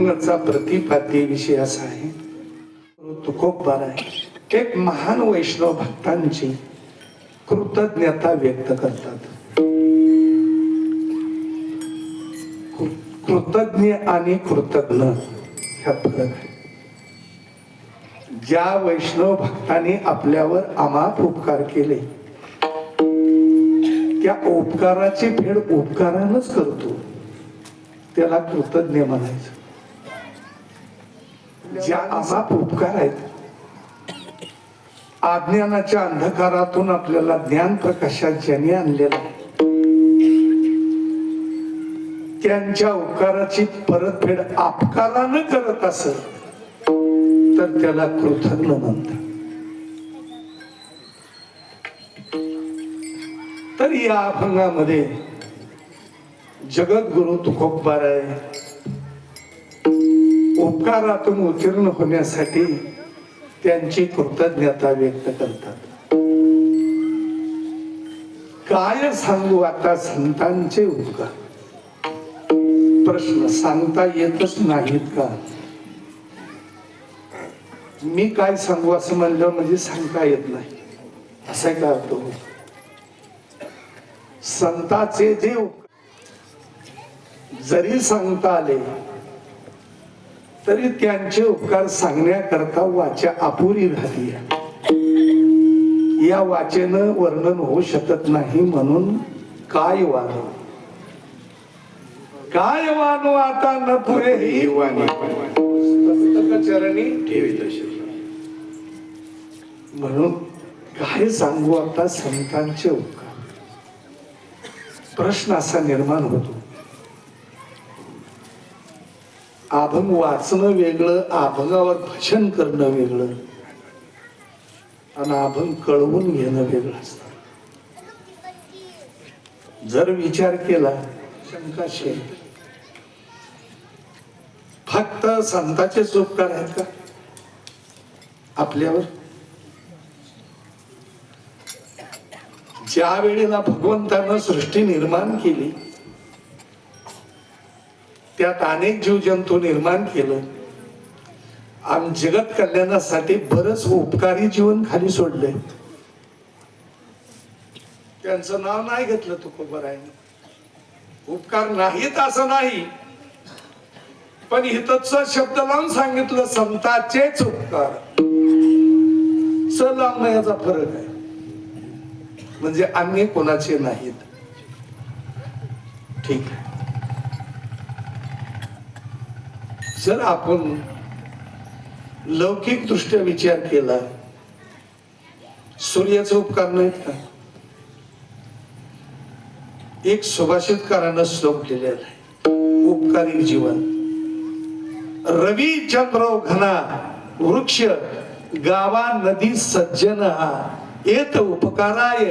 प्रकरणाचा प्रतिपाद्य विषय असा आहे, तुकोबा एक महान वैष्णव भक्तांची कृतज्ञता व्यक्त करतात. कृतज्ञ आणि कृतज्ञ ह्यात फरक आहे. ज्या वैष्णव भक्ताने आपल्यावर अमाप उपकार केले त्या उपकाराची फेड उपकारानच करतो, त्याला कृतज्ञ म्हणायचं. ज्या अमाप उपकार आहेत, अज्ञानाच्या अंधकारातून आपल्याला ज्ञान प्रकाशात ज्यांनी आणलेला, त्यांच्या उपकाराची परतफेड अपकारानं करत असेल तर त्याला कृतज्ञ म्हणतात. तर या अभंगामध्ये जगद्गुरु तुकोबाराय उपकारातून उत्तीर्ण होण्यासाठी त्यांची कृतज्ञता व्यक्त करतात. काय सांगू आता संतांचे उपकार? प्रश्न सांगता येतच नाहीत का? मी काय सांगू असं म्हणलं म्हणजे सांगता येत नाही असा काय अर्थ होतो. संतांचे जे जरी सांगता आले तरी त्यांचे उपकार सांगण्याकरता वाचा अपुरी झाली. या वाचेनं वर्णन होऊ शकत नाही. म्हणून काय वानो काय वानो आता न पुरे ही वाणी चरणी ठेवी. म्हणून काय सांगू आता संतांचे उपकार? प्रश्न असा निर्माण होतो. अभंग वाचणं वेगळं, अभंगावर भजन करणं वेगळं आणि अभंग कळवून घेणं वेगळं असतं. जर विचार केला शंकाशे फक्त संतांचेच उपकार आहेत का आपल्यावर? ज्या वेळेला भगवंतानं सृष्टी निर्माण केली त्यात अनेक जीवजंतू निर्माण केलं आणि जगत कल्याणासाठी बरच उपकारी जीवन खाली सोडले. त्यांचं नाव नाही घेतलं तुकोबारायांनी. उपकार नाहीत असं नाही, पण हितच शब्द लावून सांगितलं संतांचेच उपकार. लावणं याचा फरक आहे, म्हणजे अन्य कोणाचे नाहीत. ठीक आहे. जर आपण लौकिक दृष्ट्या विचार केला, सूर्याचे उपकार नाहीत का? एक सुभाषितकारानं श्लोक लिहिलेला आहे, उपकारी जीवन. रवी चंद्र घना वृक्ष गावा नदी सज्जन हा येत उपकाराय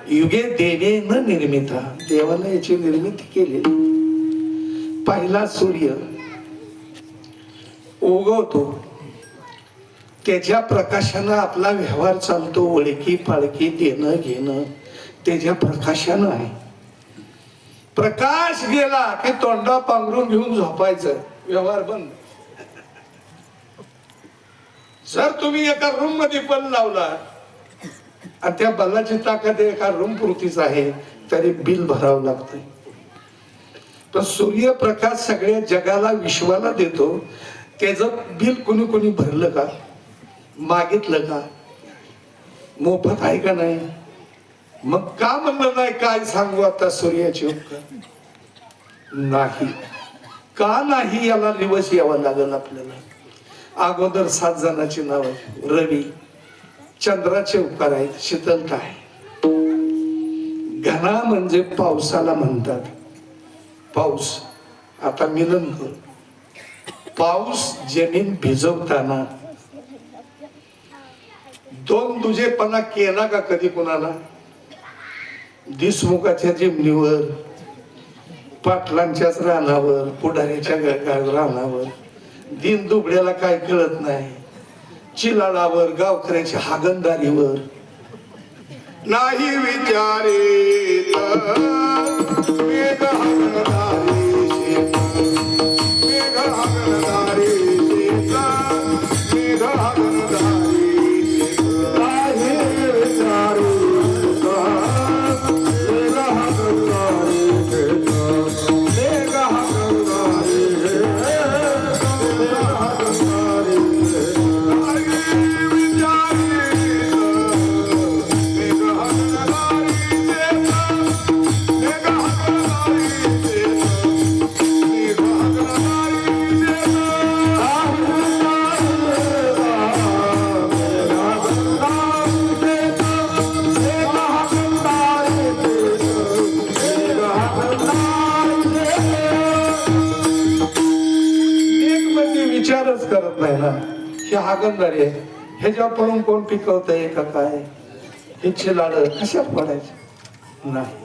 युगे देवे न निर्मिता. देवाने याची निर्मिती केली. पहिला सूर्य उगवतो, त्याच्या प्रकाशानं आपला व्यवहार चालतो. ओळखी पाळखी देणं घेणं त्याच्या प्रकाशानं आहे. प्रकाश गेला की तोंडा पांघरून घेऊन झोपायचं, व्यवहार बंद. जर तुम्ही एका रूम मध्ये बल्ब लावला आणि त्या बल्बाची ताकद एका रूम पुरतीच आहे तरी बिल भरावं लागतंय. पण सूर्यप्रकाश सगळ्या जगाला विश्वाला देतो. त्याचं बिल कोणी कोणी भरलं का? मागितलं का? मोफत आहे का नाही? मग का म्हणलं नाही काय सांगू आता सूर्याचे उपकार? नाही. का नाही याला दिवस यावा लागेल आपल्याला. अगोदर 7 जणांची नाव आहे. रवी चंद्राचे उपकार आहेत. शीतलता आहे. घना म्हणजे पावसाला म्हणतात. पाऊस आता मिलन कर. पाऊस जमीन भिजवताना 2 दुजेपणा केला का कधी कोणाला? दिसमुखाच्या जिमनीवर, पाटलांच्याच रानावर, पुढाऱ्याच्या रानावर, दिन दुबड्याला काय कळत नाही, चिलाळावर, गावकऱ्याच्या हागणदारीवर नाही विचारित मेघ हागणदारी, मेघ हागणदारी पडत नाही ना. ही हागणदारी आहे, ह्याच्यावर पडून कोण पिकवतंय का काय? हे चिलाड कशात पडायचं नाही.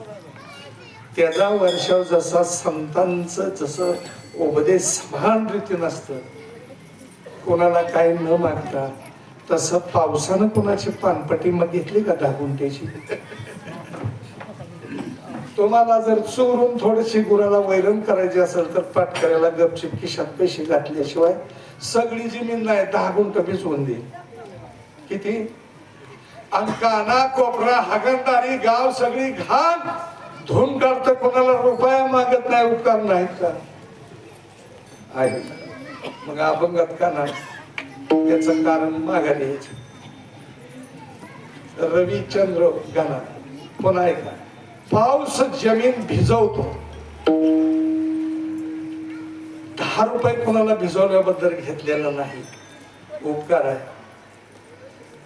त्याचा वर्षाव जसा संतांचं जसं उपदेश समान रीतीनं असतं, कोणाला काही न मागता, तसं पावसानं कोणाची पानपट्टी मग घेतली का 10 गुंठ्याची? तुम्हाला जर चोरून थोडीशी गुराला वैरण करायची असेल तर पाटकऱ्याला गपचिप खिशात पैसे घातल्याशिवाय सगळी जमीन नाही 10 गुंठ भिजवून देईल. किती? आणि काना कोपरा हागणदारी गाव सगळी घाण धुवून काढतं, कोणाला रुपया मागत नाही. उपकार नाहीत का? आहे. मग अभंगात का नाही? त्याचं कारण माघारी यायचं. रविचंद्र गाणं कोण आहे का? पाऊस जमीन भिजवतो. 10 रुपये कोणाला भिजवल्याबद्दल घेतलेला नाही, उपकार आहे.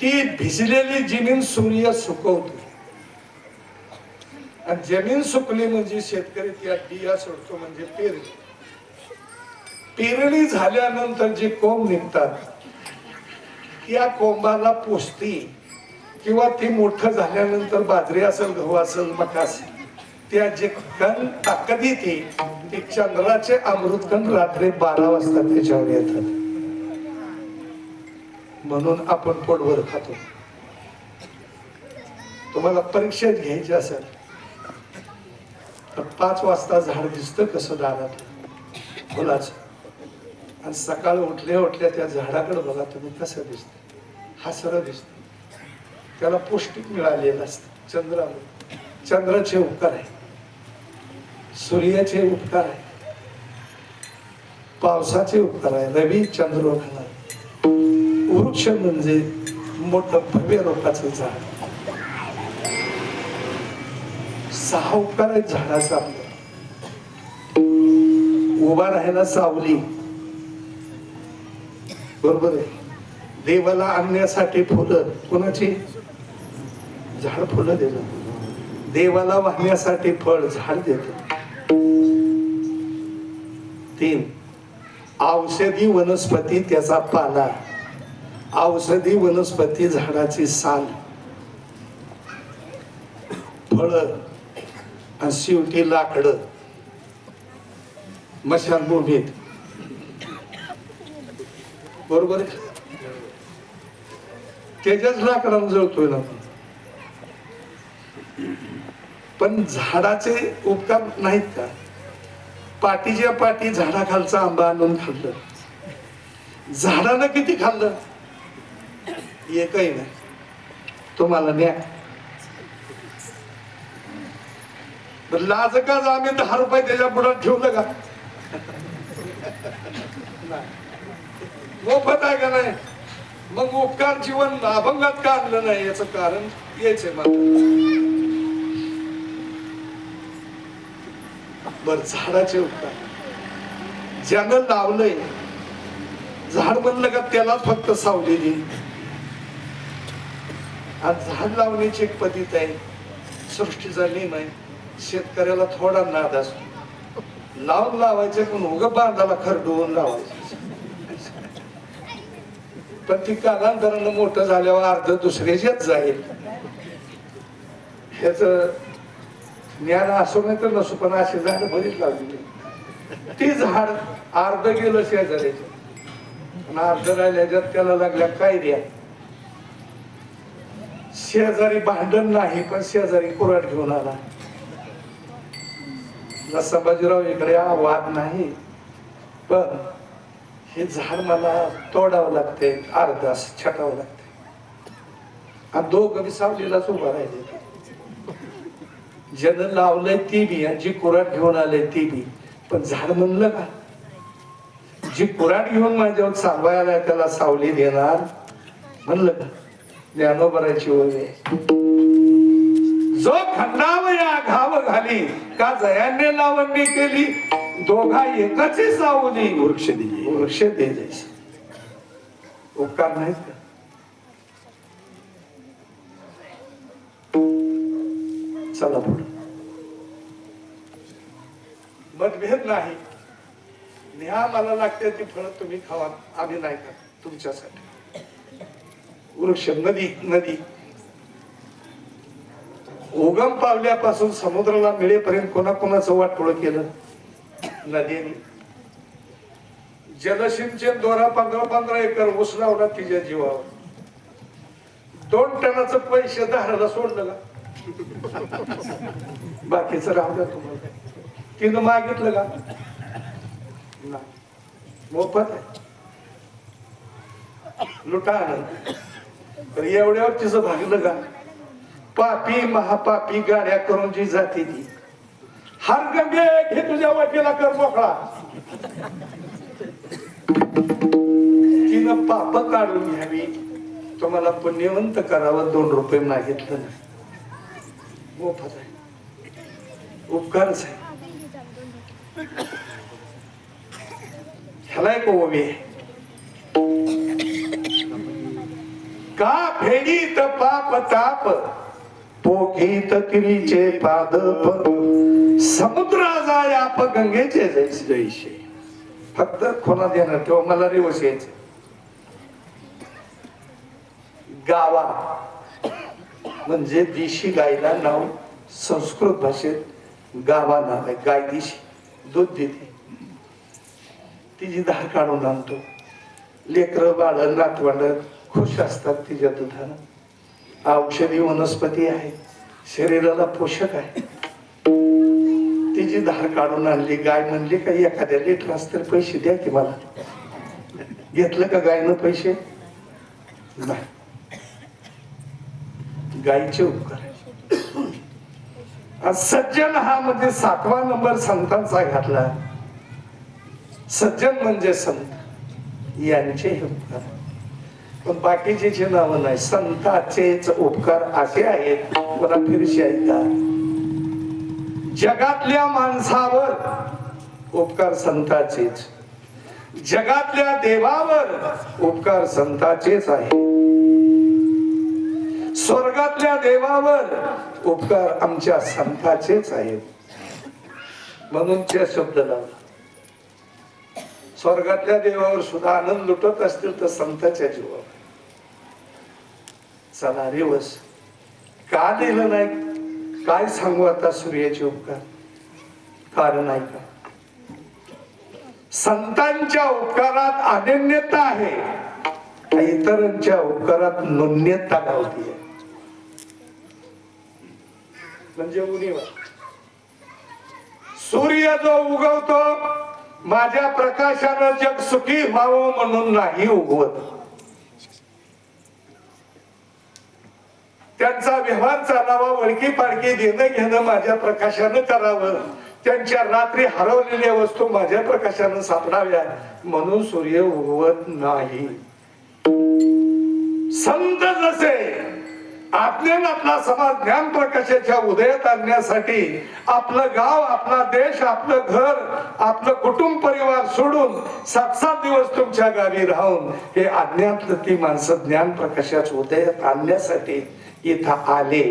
ती भिजलेली जमीन सूर्य सुकवतो आणि जमीन सुकली म्हणजे शेतकरी त्या बिया सोडतो, म्हणजे पेरणी. पेरणी झाल्यानंतर जे कोंब निघतात त्या कोंबाला पोसती, किंवा ती मोठं झाल्यानंतर बाजरी असेल, गहू असेल, मका असेल, त्या जे कण ताकद येते ते चंद्राचे अमृतकण रात्री 12 वाजता त्याच्यावर येतात. म्हणून आपण पोटभर खातो. तुम्हाला परीक्षा घ्यायची असेल तर 5 वाजता झाड दिसतं कसं दारात फुलाचं, आणि सकाळ उठल्या उठल्या त्या झाडाकडे बघा तुम्ही कसं दिसतं, हसरं दिसतं. त्याला पौष्टिक मिळालेलं असतं. चंद्राचे उपकार आहे, सूर्याचे उपकार आहे, पावसाचे उपकार आहे. रवी चंद्र वृक्ष म्हणजे मोठं भव्य रोपाचं झाड. 6 उपकार आहेत झाडाचा. उभा राहायला सावली, बरोबर आहे. देवाला आणण्यासाठी फुलं, कोणाची? झाड फुलं देतं. देवाला वाहण्यासाठी फळ झाड देतं. 3 औषधी वनस्पती त्याचा पाला, औषधी वनस्पती झाडाची साल, फळ आणि शेवटी लाकडं मशानभूमीत, बरोबर आहे. त्याच्याच लाकडाला जळतोय ना. पण झाडाचे उपकार नाहीत का? पाठीच्या पाठी झाडाखालचा आंबा आणून खाल्लं, झाडानं किती खाल्लं? एकही नाही. तुम्हाला न्या लाज का? आम्ही 10 रुपये त्याच्या पुढे ठेवलं का? मोफत आहे का नाही? मग उपकार जीवन अभंगात का आणलं नाही? याचं कारण यायचंय मला. बर, झाडाचे उपकार ज्यानं लावलंय, झाड म्हणलं का त्याला फक्त सावली दे. आज झाड लावण्याची एक पद्धत आहे, सृष्टीचा नियम आहे. शेतकऱ्याला थोडा नाद असतो, लावून लावायचे पण उग बांधाला खरडवून लावायचे. पण ती कालांतरानं मोठं झाल्यावर अर्ध दुसऱ्याच्याच जाईल. ह्याच ज्ञान असो नाही तर नसो, पण अशी झाड बरीच लावली. ती झाड अर्ध गेलं शेजाऱ्याच्या, अर्ध राहिल्याच्यात त्याला लागल्या काय द्या. शेजारी भांडण नाही, पण शेजारी कुऱ्हाड घेऊन आला. संभाजीराव इकडे वाद नाही, पण हे झाड मला तोडावं लागते, अर्ध असं छटावं लागते. आणि दोघं बी सावलीलाच उभा राहिले. ज्यानं लावलंय ती बी आणि जी कुऱ्हाड घेऊन आले ती बी. पण झाड म्हणलं का, जी कुऱ्हाड घेऊन माझ्यावर चालवायला त्याला सावली देणार म्हणलं का? ज्ञानोबराची ओवी, जो खंडावया घाव घाली का जयाने लावणी केली, दोघा एकाची सावली वृक्ष दिले. उपकार नाहीत का? चला पुढे. मतभेद नाही, ह्या मला लागते ती फळं तुम्ही खावा, आम्ही नाही का तुमच्यासाठी. वृक्ष, नदी, नदी उगम पावल्यापासून समुद्राला मिळेपर्यंत कोणाकोणाचं वाटोळ केलं? नदीने. जलसिंचन द्वारा 15-15 एकर ऊस लावला तिच्या जीवावर. 2 टनाचं पैसे धाराला सोडलं का? बाकीचं राहू द्या तुम्हाला. तिनं मागितलं का? नाही, मोफत आहे, लुटा आनंद. तर एवढ्यावर तिचं भागलं का? पापी महापापी गाड्या करून जी जाते ती, हर गंगे हे तुझ्या वाटेला कर मोकळा. तिनं पाप काढून घ्यावी, तुम्हाला पुण्यवंत करावं, 2 रुपये मागितलं नाही. मोफत आहे, उपकारच आहे. ह्याला एक ओवी आहे. का फेडीत पाप ताप पोखीत तिरीचे पादप, समुद्रा जाय आप गंगेचे जैसे. फक्त खोना देणार तेव्हा मला रिवस यायचं. गावा म्हणजे देशी गायला नाव संस्कृत भाषेत गावा नाव आहे. गाय देशी दूध देते, तिची धार काढून आणतो. लेकरं बाळ नातवंड खुश असतात तिच्या दुधानं. औषधी वनस्पती आहे, शरीराला पोषक आहे. तिची धार काढून आणली. गाय म्हणली का एखाद्या लिटर असतील पैसे द्या की मला. घेतलं का गायनं पैसे? नाही. गायीचे उपकार. सज्जन हा म्हणजे 7वा नंबर संतांचा घातला. सज्जन म्हणजे संत, यांचे हे उपकार. पण बाकीचे जे नाव नाही, संताचेच उपकार असे आहेत. मला फिरशी आहेत का? जगातल्या माणसावर उपकार संताचेच, जगातल्या देवावर उपकार संताचेच आहे, स्वर्गातल्या देवावर उपकार आमच्या संताचेच आहेत. म्हणून ते शब्द लावला. स्वर्गातल्या देवावर सुद्धा आनंद लुटत असतील तर संताच्या जीवावर. चला दिवस का दिलं नाही? काय सांगू आता सूर्याचे उपकार? कारण आहे का? संतांच्या उपकारात अनन्यता आहे, इतरांच्या उपकारात न्यूनता गावती आहे. म्हणजे उणीवा. सूर्य जो उगवतो माझ्या प्रकाशानं जग सुखी व्हावं म्हणून नाही उगवत. त्यांचा व्यवहार चालावा, वळकी पाडकी देणं घेणं माझ्या प्रकाशानं करावं. त्यांच्या रात्री हरवलेल्या वस्तू माझ्या प्रकाशानं सापडाव्या म्हणून सूर्य उगवत नाही. संत जसे आपल्याला आपला समाज ज्ञान प्रकाशाच्या उदयात आणण्यासाठी आपलं गाव, आपला देश, आपलं घर, आपलं कुटुंब परिवार सोडून 7-7 दिवस तुमच्या गावी राहून हे अज्ञातलं ती माणसं ज्ञान प्रकाशाच्या उदयात आणण्यासाठी इथं आले.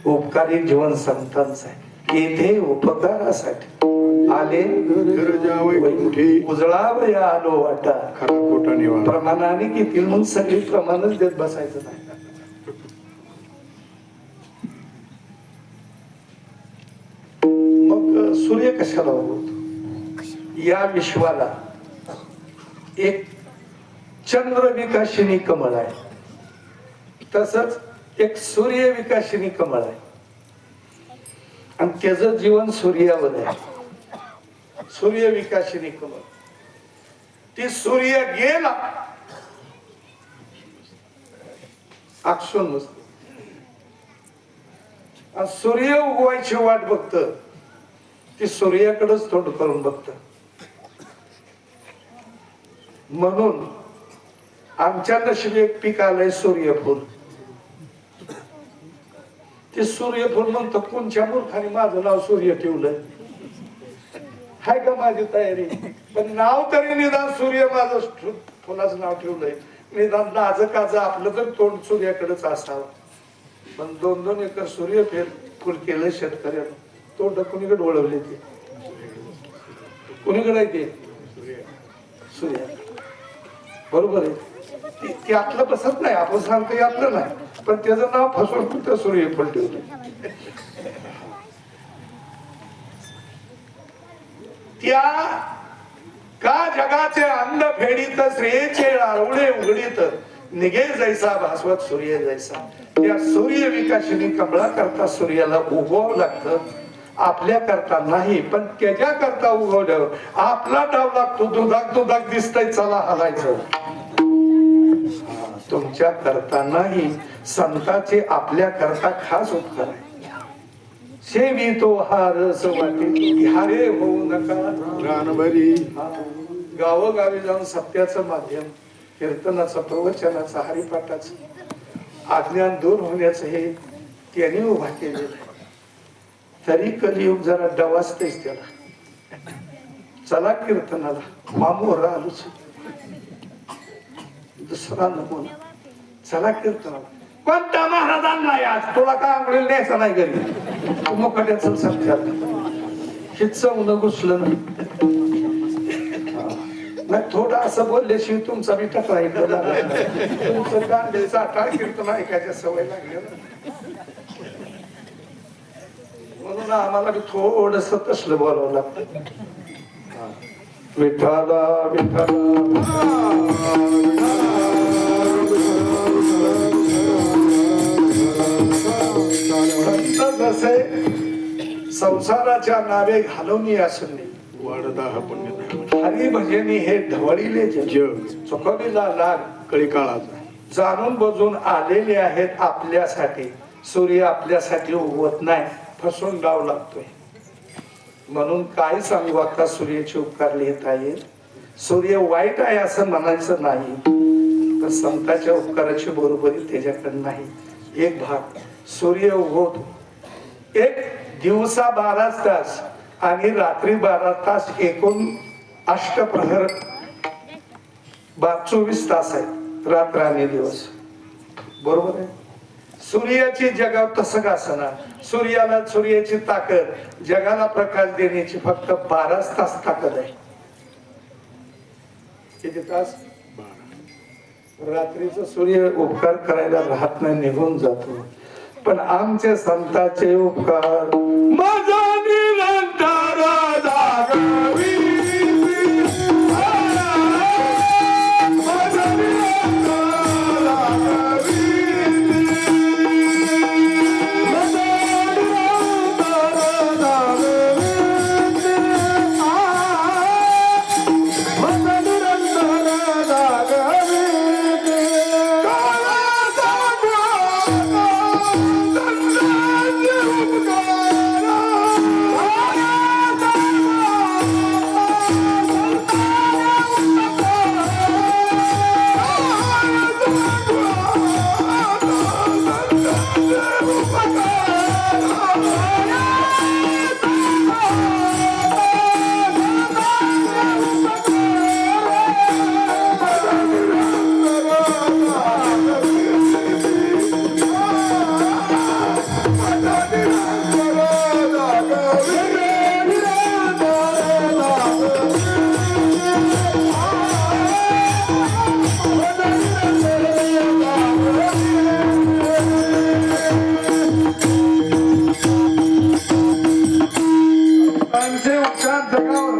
उपकारी जीवन संतांचं आहे. येथे उपकारासाठी आले. उजळावया आलो वाटा प्रमाणाने किती म्हणून सगळी प्रमाणच देत बसायचं नाही. मग सूर्य कशाला उगवतो? या विश्वाला एक चंद्र विकासिनी कमळ आहे, तसंच एक सूर्य विकासिनी कमळ आहे. आणि त्याचं जीवन सूर्यावर आहे. सूर्य विकासिनी कमळ, ती सूर्य गेला आक्षून नसतो. सूर्य उगवायची वाट बघत, ती सूर्याकडेच तोंड करून बघत. म्हणून आमच्या नशिबी एक पीक आलंय सूर्यफूल. ते सूर्यफूल म्हणतो कोणच्या मूर्खाने माझं नाव सूर्य ठेवलंय? हाय का माझी तयारी? पण नाव तरी निदान सूर्य माझं फुलाचं नाव ठेवलंय. निदान नाज काज आपलं तर तोंड सूर्याकडेच असावं. पण 2-2 एकर सूर्यफूल फुल केलं शेतकऱ्यानं. तोंड कुणीकडे वळवले? ते कुणीकडे आहे ते? सूर्य बरोबर आहे. ते आपलं बसत नाही, आपण सांगतो यातलं नाही, पण त्याचं नाव फसवून कुठं सूर्यफल ठेवलं. त्या का जगाचे अंध फेडीत श्रेयेचे आरवळे उघडीत निघे जैसा भास्वत सूर्य जैसा. त्या सूर्य विकाशिनी कमळा करता सूर्याला उगवावं लागतं, आपल्या करता नाही. पण त्याच्या करता उगवल्यावर आपला डाव लागतो, दुधाक दिसतंय, चला हलायचं. तुमच्या करता नाही, संतांचे आपल्या करता खास उपकार आहे. सेवी तो हारस वाटे हारे होऊ नका. गावोगावी जाऊन सत्याचं माध्यम, कीर्तनाचं, प्रवचनाचं, हरिपाठाचं, अज्ञान दूर होण्याचं हे त्यांनी उभा केलेलं आहे. तरी कलियुग जरा डवासतेच त्याला. चला कीर्तनाला, मामोर आलोच. दुसरा नमुना, चला कीर्तनाला. कोणत्या महाराजांना आज तुला काय आंघोळीला न्यायचं नाही घरी, मुकाट्याचं सत्यात हिचं न घुसलं नाही. थोडं असं बोलल्याशिवाय तुमचा बी टकला तुमचं गांडीचा टाळ कीर्तन ऐकायच्या सवय लागली म्हणून आम्हाला बी थोडस तसलं बोलावं लागतं. विठाला जसे संसाराच्या नावे घालवणी असून हरी भजनी हे ढवळीले जग चुकविला लाग कळी काळाचा जाणून बजून आलेले आहेत आपल्यासाठी. सूर्य आपल्यासाठी उगवत नाही, फसून डाव लागतोय. म्हणून काय सांगू आता सूर्याचे उपकार लिहिता येईल. सूर्य वाईट आहे असं म्हणायचं नाही, तर संतांच्या उपकाराची बरोबरी त्याच्याकडे नाही. एक भाग सूर्य उगवतो, एक दिवसा 12 तास आणि रात्री 12 तास, एकूण अष्टप्रहर 24 तास आहे, रात्र आणि दिवस. बरोबर आहे. सूर्याची जगात तसं का असणार, सूर्याला सूर्याची ताकद जगाला प्रकाश देण्याची फक्त 12 तास ताकद आहे. किती तास? रात्रीचा सूर्य उपकार करायला राहत नाही, निघून जातो. पण आमच्या संतांचे उपकार माझा निरंतर जागावी.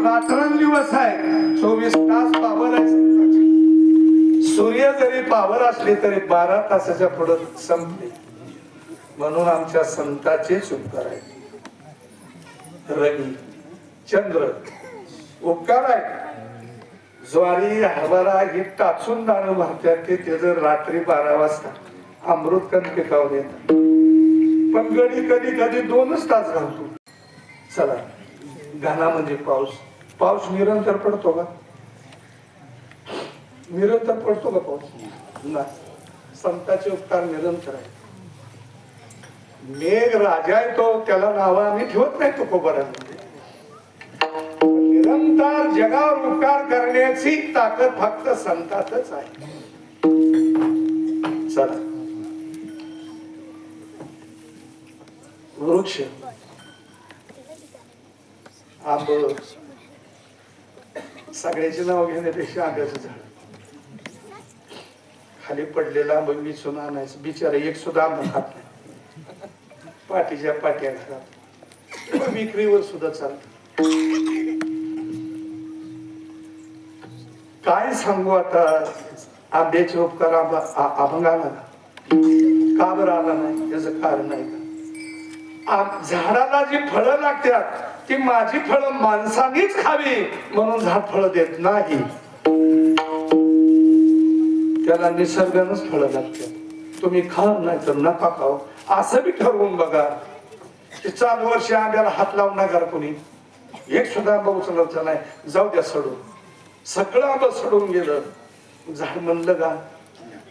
रात्रंदिवस आहे, 24 तास पावर आहे. सूर्य जरी पावर असली तरी 12 तासाच्या पुढे संपले. म्हणून आमच्या संतांचेच उपकार आहे. रवी चंद्र उपकार आहे. ज्वारी हरभरा ही टाचून दाणं भरतात, ते त्याचं रात्री 12 वाजता अमृतकण पिकावर येतात. पण गडी कधी कधी 2च तास घालतो. चला घाना म्हणजे पाऊस. पाऊस निरंतर पडतो का? निरंतर पडतो का पाऊस? नाही. संतांचे उपकार निरंतर आहे. मेघ राजा आहे तो, त्याला नाव आम्ही ठेवत नाही तुकोबारांमध्ये. निरंतर जगावर उपकार करण्याची ताकद फक्त संतातच आहे. चला वृक्ष आंब सगळ्याची नाव घेण्यापेक्षा आंब्याचं झाड खाली पडलेला आंबा विचून आणायचं, बिचारा एक सुद्धा आंबा खात नाही, पाठीच्या पाट्या घरात विक्रीवर सुद्धा चालत. काय सांगू आता, आंब्याचे उपकार अभंग आला ना, का बरं आला नाही त्याचं कारण आहे का, झाडाला जी फळं लागतात ती माझी फळं माणसानीच खावी म्हणून झाड फळं देत नाही, त्याला निसर्गानंच फळं लागतात. तुम्ही खा नाही तर नका खाऊ असं बी ठरवून बघा. ते चालू वर्षी आंब्याला हात लावून नका कोणी, एक सुद्धा आंबा उचलायचा नाही, जाऊ द्या सडून. सगळं आंबा सडून गेलं, झाड म्हणलं का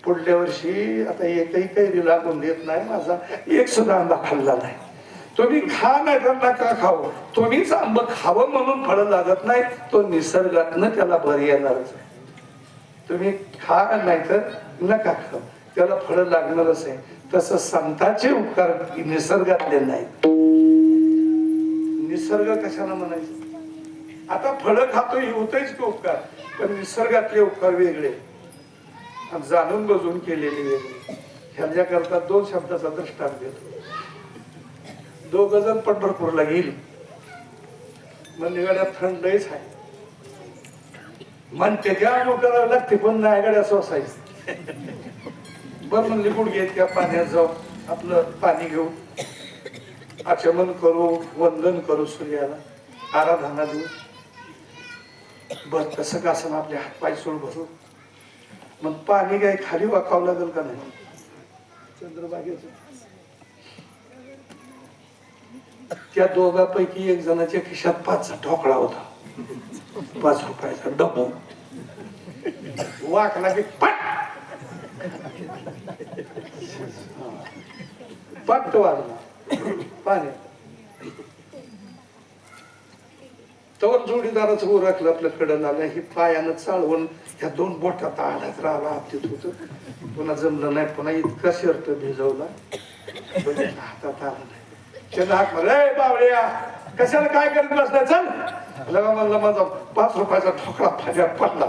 पुढल्या वर्षी आता एकही कैरी लागून देत नाही, माझा एक सुद्धा आंबा खाल्ला नाही. तुम्ही खा नाही तर नका खाऊ, तुम्हीच आंबा खावं म्हणून फळं लागत नाही, तो निसर्गातनं त्याला बरी येणारच आहे. तुम्ही खा नाही तर नका खाऊ, त्याला फळं लागणारच आहे. तसं संतांचे उपकार निसर्गातले नाहीत. निसर्ग कशाला म्हणायचं, आता फळं खातो हे होतच की उपकार, पण निसर्गातले उपकार वेगळे आणि जाणून बजून केलेले वेगळे. ह्याच्या करता दोन शब्दाचा दृष्टांत देतो. दोघ जण पंढरपूरला गेली, म्हणजे गाड्या थंडच आहे, मन त्याच्या करावं लागते पण नाही गाड्या सोसायचं. बर म्हणले गुडघे त्या पाण्यात जाऊ, आपलं पाणी घेऊ, आचमन करू, वंदन करू, सूर्याला आराधना देऊ. बर कसं कसं आपले हातपाय सोड भरू, मग पाणी काय खाली वाकावं लागेल का नाही. चंद्रभागेचं त्या दोघांपैकी एक जणाच्या खिशात 5 ठोकळा होता, 5 रुपयाचा डबो. वाकला की पट पट वाढला पाणी. तवर जोडीदाराच वर राखलं आपल्या कडं आलं, ही पायानं चालवून ह्या 2 बोटात आढत राहिला, आपतीत होत. पुन्हा जमलं नाही, पुन्हा इतका शर्ट भिजवला, हातात आला नाही. त्याला हाक मारला, ए बावळ्या कशाला काय करत बसलाय, चल. म्हणलं माझा 5 रुपयाचा ठोकळा फाद्यात पडला.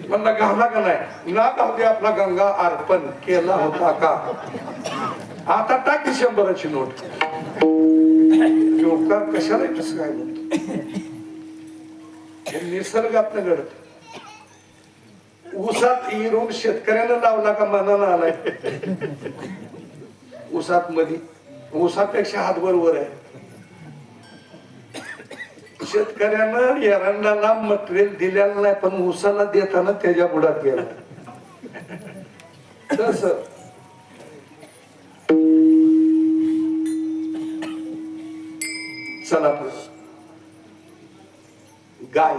म्हणलं घावला का नाही, ना घाव दे, आपला गंगा अर्पण केला होता का, आता टाकी 100ची नोट. उपकार कशाला कसं काय म्हणतो, निसर्गातनं घडत. ऊसात इरून शेतकऱ्यानं लावला का मनानं आलाय, ऊसात मध्ये ऊसापेक्षा हातभर वर आहे. शेतकऱ्यानं एरंडाला मटेरियल दिलेलं नाही, पण ऊसाला देताना त्याच्या बुडात गेला. तस चला पुढे. गाय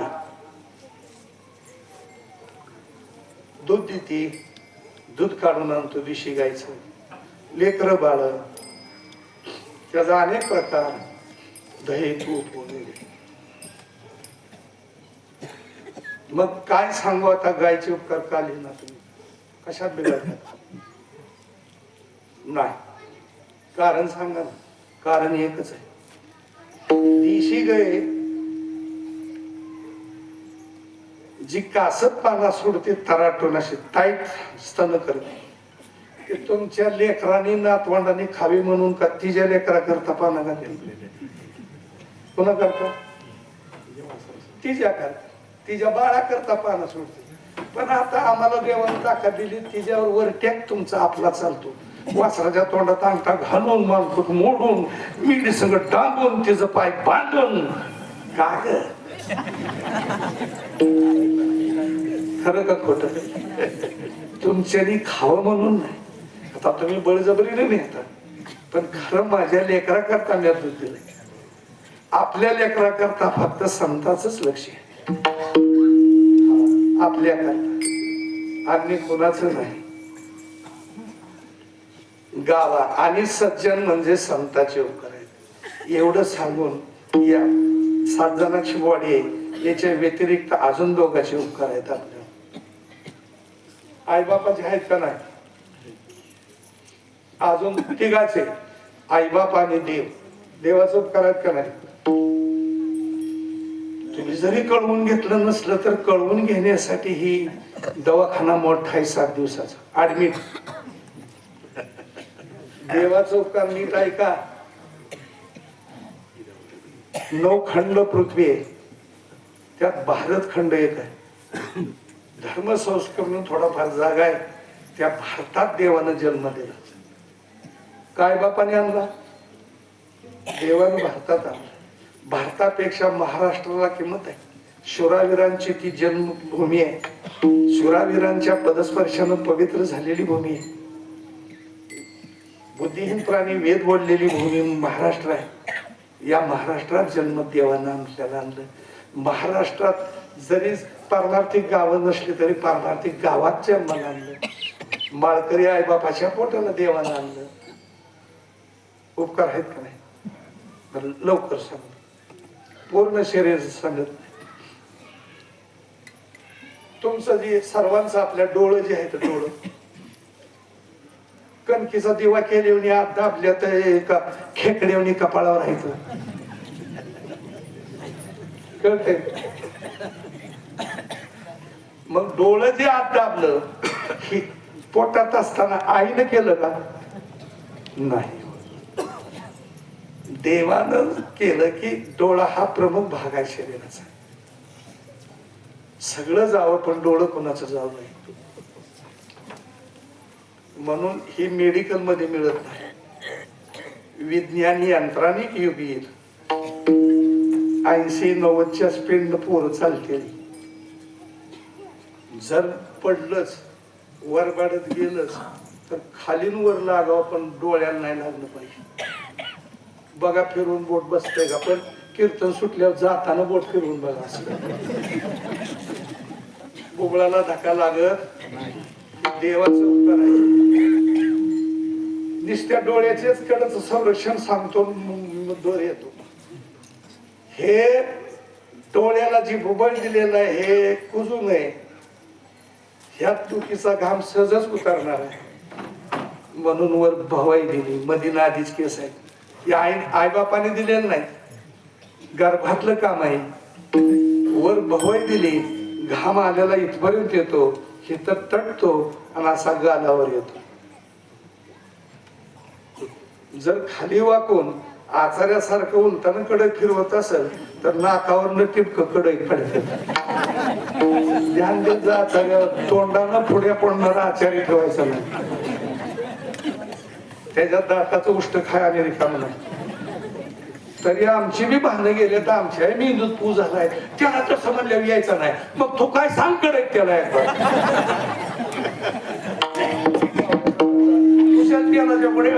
दूध देते, दूध काढून आणतो देशी गायचं, लेकर बाळ, त्याचा अनेक प्रकार, दही तूप वगैरे. मग काय सांगू आता, गायचे उपकार का लिहिणार तुम्ही, कशात बिघडतात नाही. कारण सांगा ना, कारण एकच आहे. देशी गाय जी कासत पाना सोडते तराटून अशी टाईट स्तन करते, ते तुमच्या लेकरांनी नातवंडांनी खावी म्हणून का तिच्या लेकरा करता पाना घातली, पुन्हा करता तिच्या बाळा करता पाना सोडते. पण आता आम्हाला देवाने ताकद दिली, तिच्यावर वर टॅक तुमचा आपला चालतो. वासराच्या तोंडात अंगठा घालून, मालपूट मोडून, मिडी सगळं डांबून, तिचं पाय बांधून, काय खरं का खोट, तुमच्यानी खावं म्हणून नाही. आता तुम्ही बळजबरीने नेता, पण खरं माझ्या लेकरा करता मी दूध दिलंय. आपल्या लेकरा करता फक्त संताचंच लक्ष आहे, आपल्या करता, आणि कोणाचं नाही. गावा आणि सज्जन म्हणजे संताचे उपकार आहेत. एवढं सांगून या 7 जणांची बॉडी आहे, याच्या व्यतिरिक्त अजून 2घाचे उपकार आहेत आपल्या. आई बापाचे आहेत का नाही, अजून 3घाचे, आई बाप आणि देव. देवाचे उपकार आहेत का नाही, तुम्ही जरी कळवून घेतलं नसलं तर कळवून घेण्यासाठी ही दवाखाना मोठा आहे 7 दिवसाचा ऍडमिट. देवाचा उपकार नीट ऐका. 9 खंड पृथ्वी आहे, त्यात भारत खंड एक आहे. धर्म संस्कृती थोडाफार जागा आहे, त्या भारतात देवानं जन्म दिला. काय बापाने आणला? देवानं भारतात आणला. भारतापेक्षा महाराष्ट्राला किंमत आहे. शूरावीरांची ती जन्मभूमी आहे. शूरावीरांच्या पदस्पर्शानं पवित्र झालेली भूमी आहे. बुद्धिहीन प्राणी वेद बोललेली भूमी महाराष्ट्र आहे. या महाराष्ट्रात जन्म देवानं आपल्याला आणलं. महाराष्ट्रात जरी पारमार्थिक गावं नसली तरी पारमार्थिक गावात जन्माला आणलं. माळकरी आई बापाच्या पोटाला देवानं आणलं. उपकार आहेत का नाही? बरं लवकर सांग. पूर्ण शरीर सांगत नाही. तुमचं जे सर्वांचं आपल्या डोळं जे आहेत डोळं कणकीचा दिवा केल्याने आत दाबल्या तर एका खेकड्यावनी कपाळावर राहायचं. कळतंय? मग डोळं जे आत दाबलं ही पोटात असताना आईनं केलं का? नाही, देवानं केलं. की डोळा हा प्रमुख भाग आहे शरीराचा. सगळं जावं पण डोळं कोणाचं जावं नाही. म्हणून ही मेडिकल मध्ये मिळत नाही. विज्ञान यंत्रानिक युग येईल. 80-90च्या स्पीड पोरं चालते. जर पडलंच वर बाडत गेलंच तर खालीन वर लागावं पण डोळ्याला नाही लागलं पाहिजे. बघा फिरून बोट बसतंय का? पण कीर्तन सुटल्यावर जाताना बोट फिरून बघा. असं बुबळाला धक्का लागत देवाचं उपकार आहे. नुसत्या डोळ्याचेच कडचं संरक्षण सांगतो दोर येतो. हे डोळ्याला जी बुबळ दिलेलं आहे हे कुजू नये. ह्या तुकीचा घाम सहजच उतरणार आहे म्हणून वर भवाई दिली. मधीना आधीच केस आहे. या आई बापाने दिलेलं नाही, गर्भातलं काम आहे. वर भवाई दिली, घाम आलेला इथपर्यंत येतो, हिथं तटतो आणि असा गालावर येतो. जर खाली वाकून आचार्यासारखं उलटानं कडक फिरवत असेल तर नाकावर न टिपक कडक पडते. ध्यान देत जा आचार्यावर. तोंडानं पुढे पडणारा आचार्य ठेवायचा नाही. त्याच्या दाताचं उष्ट खाय अमेरिका नाही. तरी आमची बी भांडणं गेले तर आमच्या मेंदूत पू झालाय त्याला तसं म्हणल्यावर यायचं नाही. मग तो काय सांग कडक त्याला पुढे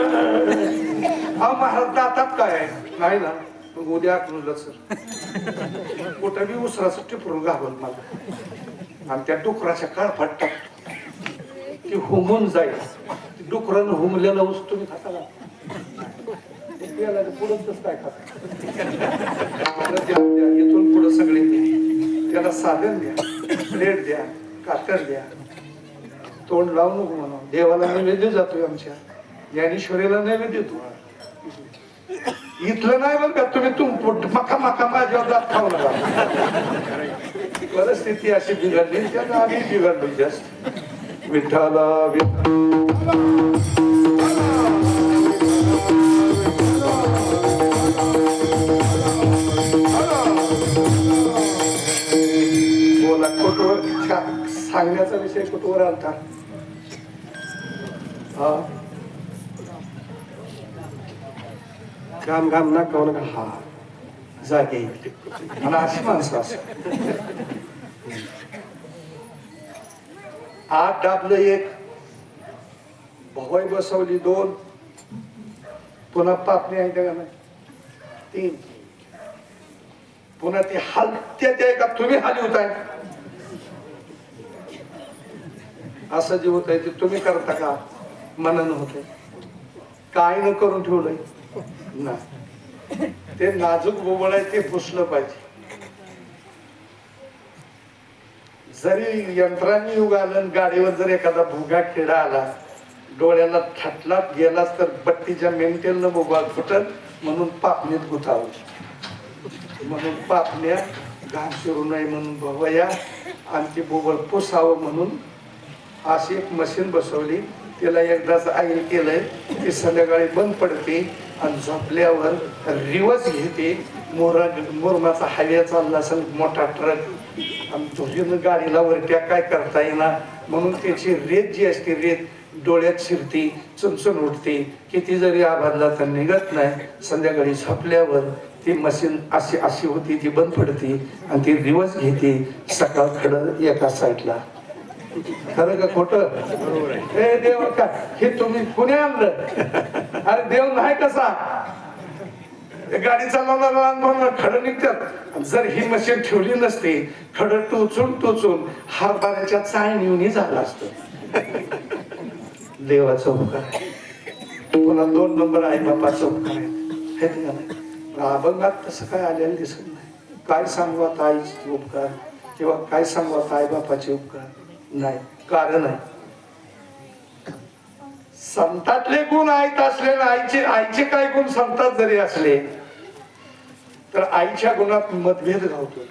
महाराज दातात काय आहे नाही ना. मग उद्या आखलं सर कुठं बी उसराचं टिपरून घालून मला आणि त्या डुकराच्या काळफाट टाकतो. ती हुमून जाईल. डुकरानं हुमलेला ऊस तुम्ही खाता का? पुढंच काय खाता? इथून पुढं सगळे त्याला साधन द्या, प्लेट द्या, कातर द्या. तोंड लावू नको म्हणून. देवाला नैवेद्य जातोय आमच्या ज्ञानेश्वरीला नैवेद्य देतो. इथलं नाही बरं का तुम्ही मका मका माझ्यावर दात खाऊ नका. परिस्थिती अशी बिघडली त्यानं आम्ही बिघडलो जास्त. विठ्ठला बोला कुठवर सांगण्याचा विषय कुठवर आलता? हा घाम घाम ना कौन हा जागे मला अशी माणसं असं आत दाबलं एक, भवाई बसवली 2, पुन्हा पापणी आहे का नाही 3, पुन्हा ती हलत्या त्या का तुम्ही हाली होताय असं जे होत आहे ते तुम्ही करता का? मनन होत काय न करून ठेवलंय ना. ते नाजूक बोबळ आहे ते पुसलं पाहिजे. जरी यंत्रांनी युग आलं गाडीवर जर एखादा भुगा किडा आला डोळ्याला थटलात गेलास तर बत्तीच्या मेंटेलनं बोबा फुटत म्हणून पापणीत गुतावलं. म्हणून पापण्या घाण शिरू नये म्हणून बघूया आणि ती बोबड पुसावं म्हणून अशी एक मशीन बसवली. त्याला एकदाच आईल केलंय ती संध्याकाळी बंद पडते आणि झोपल्यावर रिवर्स घेते. मुरमाचा हायवे चालला असेल मोठा ट्रक आणि धुरीनं गाडीला वरट्या काय करता येईना म्हणून त्याची रेत जी असते रेत डोळ्यात शिरते, चुनचुन उठते. किती जरी आभारला तर निघत नाही. संध्याकाळी झोपल्यावर ती मशीन अशी अशी होती ती बंद पडते आणि ती रिवर्स घेते. सकाळ खडं एका साईडला. खरं का खोटं? हे देव का हे तुम्ही कुणी आणलं? अरे देव नाही कसा गाडी चालवणारा खडं निघतात. जर ही मशीन ठेवली नसते खडं टोचून टोचून हारभऱ्याच्या चाळणीने झालं असतं. देवाचा उपकार आहे. पुन्हा 2 नंबर आई बापाचा उपकार आहे. अभंगात तसं काय आलेलं दिसत नाही. काय सांगू आता आईचे उपकार किंवा काय सांगू आता आई बापाचे उपकार नाही. कारण आहे संतातले गुण आहेत असले ना आईचे काय गुण संतात जरी असले तर आईच्या गुणात मतभेद घावतो.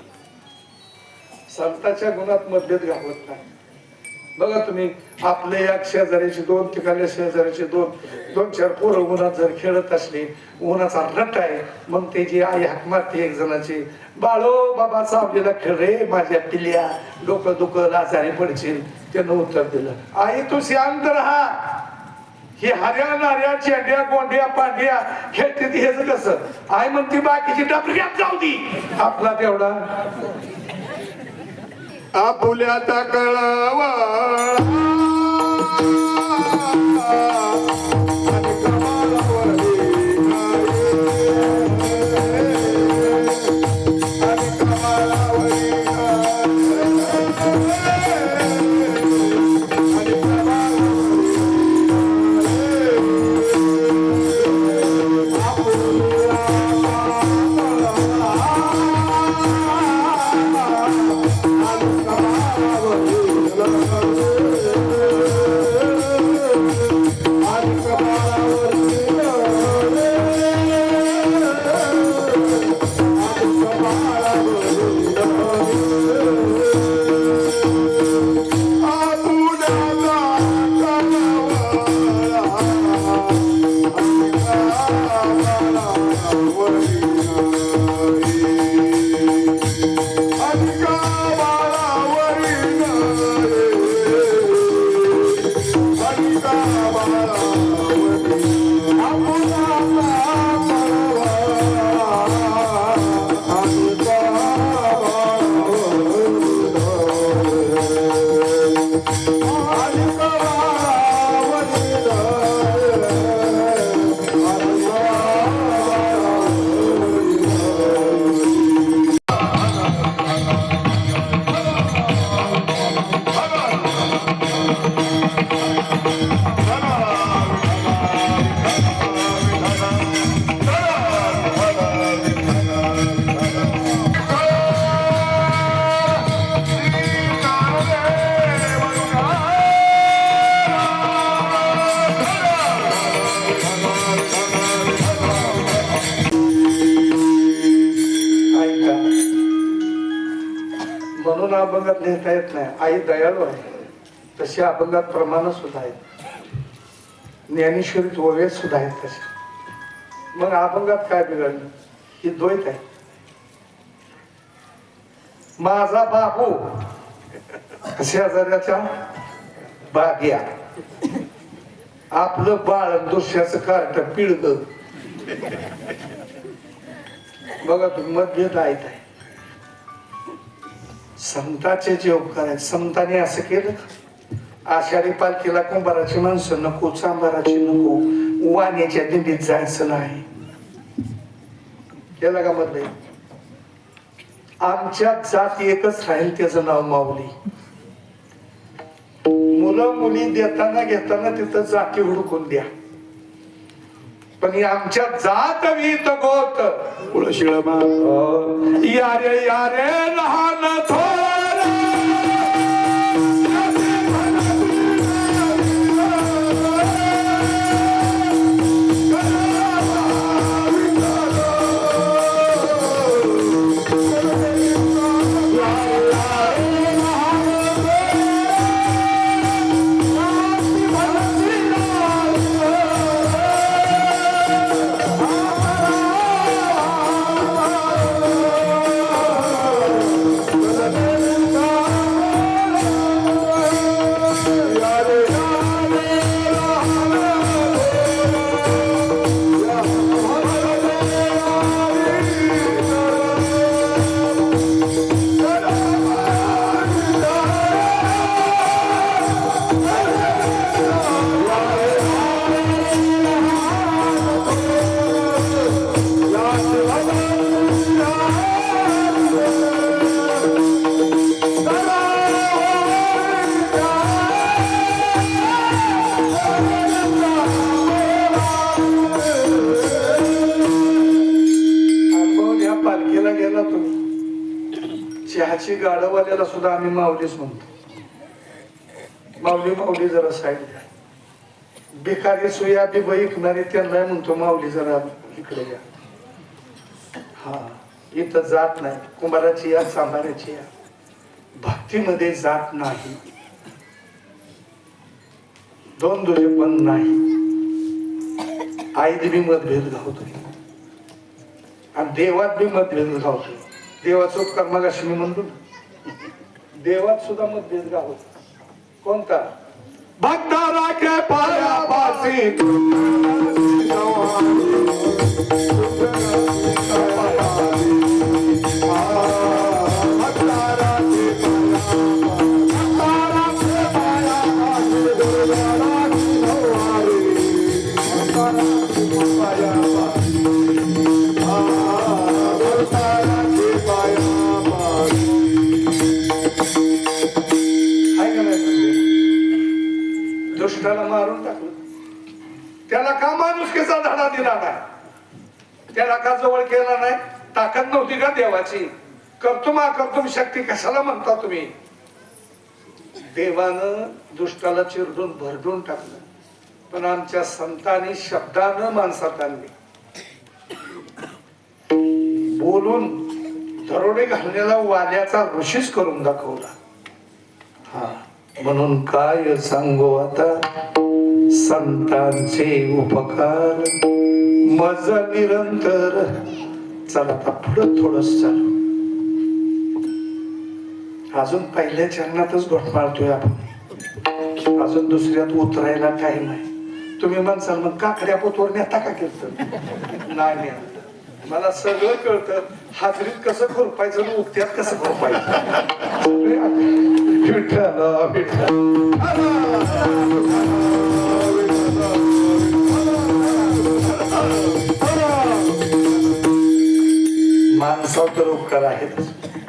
संताच्या गुणात मतभेद घावत नाही. बघा तुम्ही आपले एक शेजाऱ्याचे 2 ठिकाणी शेजाऱ्याचे 2-4 पोरं उन्हात जर खेळत असले उन्हाचा रट आहे मग त्याची आई हाक मारते एक जणाची बाळो बाबा चावलेला खेळ रे माझ्या पिल्या डोकं दुखल आजारी पडशील. त्यानं उत्तर दिलं आई तू शांत राहा. ही हऱ्या नाऱ्या चेंड्या गोंड्या पांड्या खेळते ती हेच कसं. आई म्हणते बाकीची डबऱ्यात जाऊ दी आपला तेवढा आपुल्याचा कळावा म्हणून अभंगात लिहिता येत नाही. आई दयाळू आहे तशी अभंगात प्रमाण सुद्धा आहेत. ज्ञानेश्वरीत ओव्यात सुद्धा आहेत तसे. मग अभंगात काय बिघडलं? ही द्वैत आहे. माझा बाबू शेजाऱ्याच्या बाग्या आपलं बाळ दुसऱ्याचं कार्ट पिळग. बघा तुम्ही मतभेद आहेत. संतांचे जे उपकार आहेत संतांनी असं केलं. आषाढी पालखीला कुंभाराची माणसं नको, चांभाराची नको, वाण्याच्या दिंडीत जायचं नाही. केलं का मतभेद? आमच्या जात एकच राहील त्याचं नाव माऊली. मुलं मुली देताना घेताना तिथं जाती हुडकून द्या. पण आमच्या जात वीत गोत यारे यारे लहान थोर खालची गाडवाल्याला सुद्धा आम्ही माऊलीच म्हणतो. माऊली माऊली जरा साईड द्या. भिकारी सुया बी ऐकणारे त्यांना म्हणतो माऊली जरा इकडे या. हा, इथं जात नाही. कुंभाराची या, सांभाराची या, भक्तीमध्ये जात नाही. दोन दुजे पण नाही. आईत बी मतभेद घावतोय आणि देवात बी मतभेद घावतोय. देवाचा उपकार मगाशी मी म्हणतो ना, देवात सुद्धा मतभेद घावतो. कोणता? भक्ता राखे पायापासी दुष्टाला मारून टाकलं. त्याला का माणुसकीचा धडा दिला नाही? त्याला का जवळ केला नाही? ताकद नव्हती का देवाची? कर्तुम अकर्तुम शक्ती कशाला म्हणता तुम्ही? देवानं दुष्टाला चिरडून भरडून टाकलं. पण आमच्या संतांनी शब्दानं माणसात आणली. बोलून दरोडे घालण्याला वाल्याचा ऋषीच करून दाखवला. हा, म्हणून काय सांगू आता संतांचे उपकार मज निरंतर. चला आता पुढं थोडस चालू. अजून पहिल्या चरणातच घोटमाळतोय आपण. अजून दुसऱ्यात उतरायला टाइम आहे. तुम्ही म्हणसाल मग काकड्या पोतवर नेता का केलं? नाही, मला सगळं कळतं. हाजरीत कसं खुरपायचं आणि उक्त्यात कसं खुरपायचं. माणसावर तर उपकार आहेतच,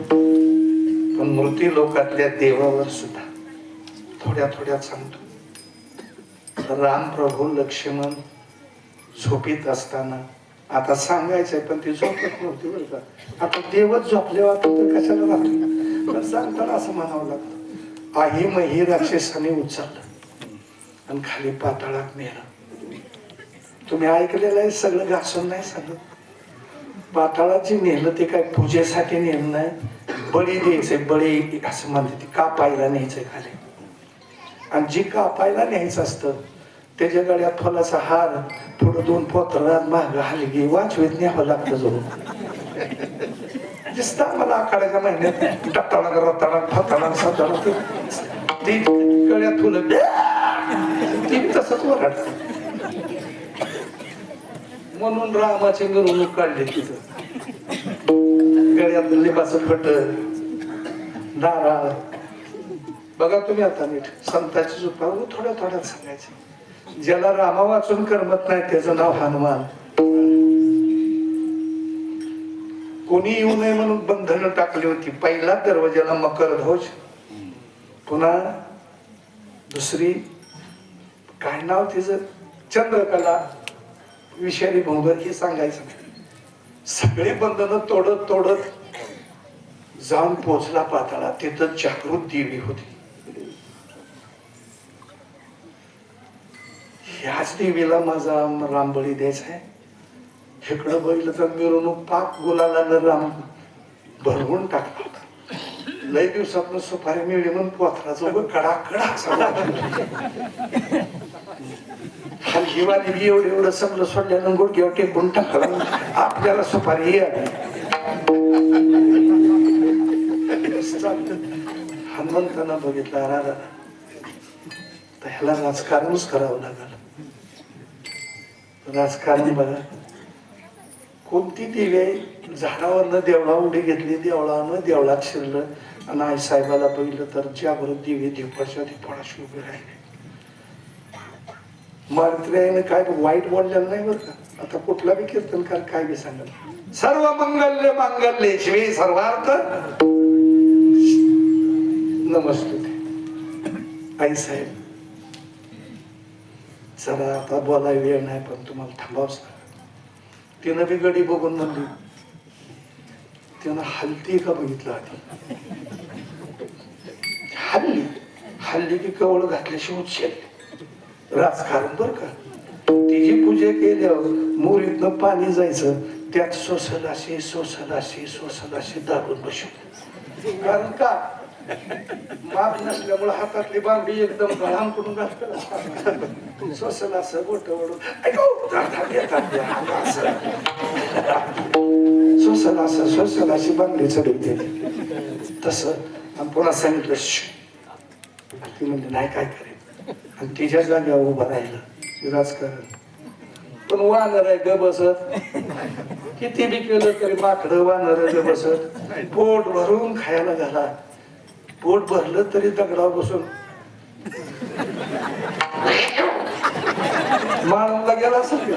पण मृत्यू लोकातल्या देवावर सुद्धा थोड्या थोड्या सांगतो. राम प्रभू लक्ष्मण झोपीत असताना, आता सांगायचंय पण ती झोपत नव्हती बरं का. आता देवच झोपल्यावर तर कशाला राहतो? पण सांगताना असं म्हणावं लागतं. आई मही राक्षसाने उचललं आणि खाली पाताळात नेलं. तुम्ही ऐकलेलं आहे, सगळं घासून नाही सांगत. पाताळात जे नेलं ते काय पूजेसाठी नेलं नाही, बळी द्यायचंय. बळी असं म्हणते, ती कापायला न्यायचंय खाली. आणि जी कापायला न्यायचं असतं त्याच्या गळ्यात फुलाचा हार, पुढं 2 पोतरात, माग हलगी वाचवीत न्यावं लागतं. जवळ दिसतं मला आखाड्याच्या महिन्यात टप्पाला रताळा फताळा साताळा ती गळ्यात फुलं ती तसंच ओरडत. म्हणून रामाची मिरवणूक काढली तिथं. गळ्यात लिंबाचं फट, नारळ. बघा तुम्ही आता नीट संतांची चुका थोड्या थोड्यात सांगायचं. ज्याला रामा वाचून करमत नाही त्याचं नाव हनुमान. कोणी येऊ नये म्हणून बंधनं टाकली होती. पहिला दरवाजाला मकर ध्वज, पुन्हा दुसरी काय नाव तिचं, चंद्रकला, विषारी भोंगर, हे सांगायचं. सगळे बंधनं तोडत तोडत जाऊन पोचला पाताळा. तिथं जागृत देवी होती. ह्याच देवीला माझा रामबळी द्यायचा आहे. इकडं बघितलं तर मिरवणूक पाक गुलालानं राम भरवून टाकला होता. लय दिवसातून सुपारी मिळली म्हणून पोथराचं कडाकडा हलगीवाली एवढं एवढं सगळं सोडल्यानं गुडघ्यावर टेकून टाकलं. आपल्याला सुपारी आली. हनुमंतांना बघितलं, राजा तर ह्याला राजकारणच करावं लागलं. राजकारण बघा, कोणती देवी आहे, झाडावरनं देवळा उडी घेतली, देवळानं देवळात शिरलं. आणि आई साहेबाला बघितलं तर जागृत देवी दिवपाच्या दिवपाशी उभी राहिली. मारुतीने काय वाईट बोललेलं नाही बरं का. आता कुठला बी कीर्तनकार काय बी सांगल, सर्व मंगल्य मांगल्ये शिवे सर्वार्थ नमस्ते. आई साहेब चला आता बोलाय वेळ नाही, पण तुम्हाला थांबावच लागेल. तिनं बी गडी बघून म्हणली, त्यानं हल्ली का बघितलं आधी हल्ली की कवळ घातल्याशिवाय उचल राजकारण बर का. तिची पूजा केल्यावर मोरीतनं पाणी जायचं त्यात सोसलाशी दाबून बसू. कारण का माप नसल्यामुळे हातातली बांगडी एकदम गळाम करून घातलं सोसल असं बोट ओढून सोसल अशी बांगडी चढवते तस. आणि पुन्हा सांगितलं ती म्हणजे नाही काय करेल आणि तिच्या जागेवर उभं राहिलं राजकारण. पण वानर आहे ग बसत किती बी केलं तरी माकडं वानर ग बसत. पोट भरून खायला घाला पोट भरलं तरी दगडावर बसून माळूनला गेला असेल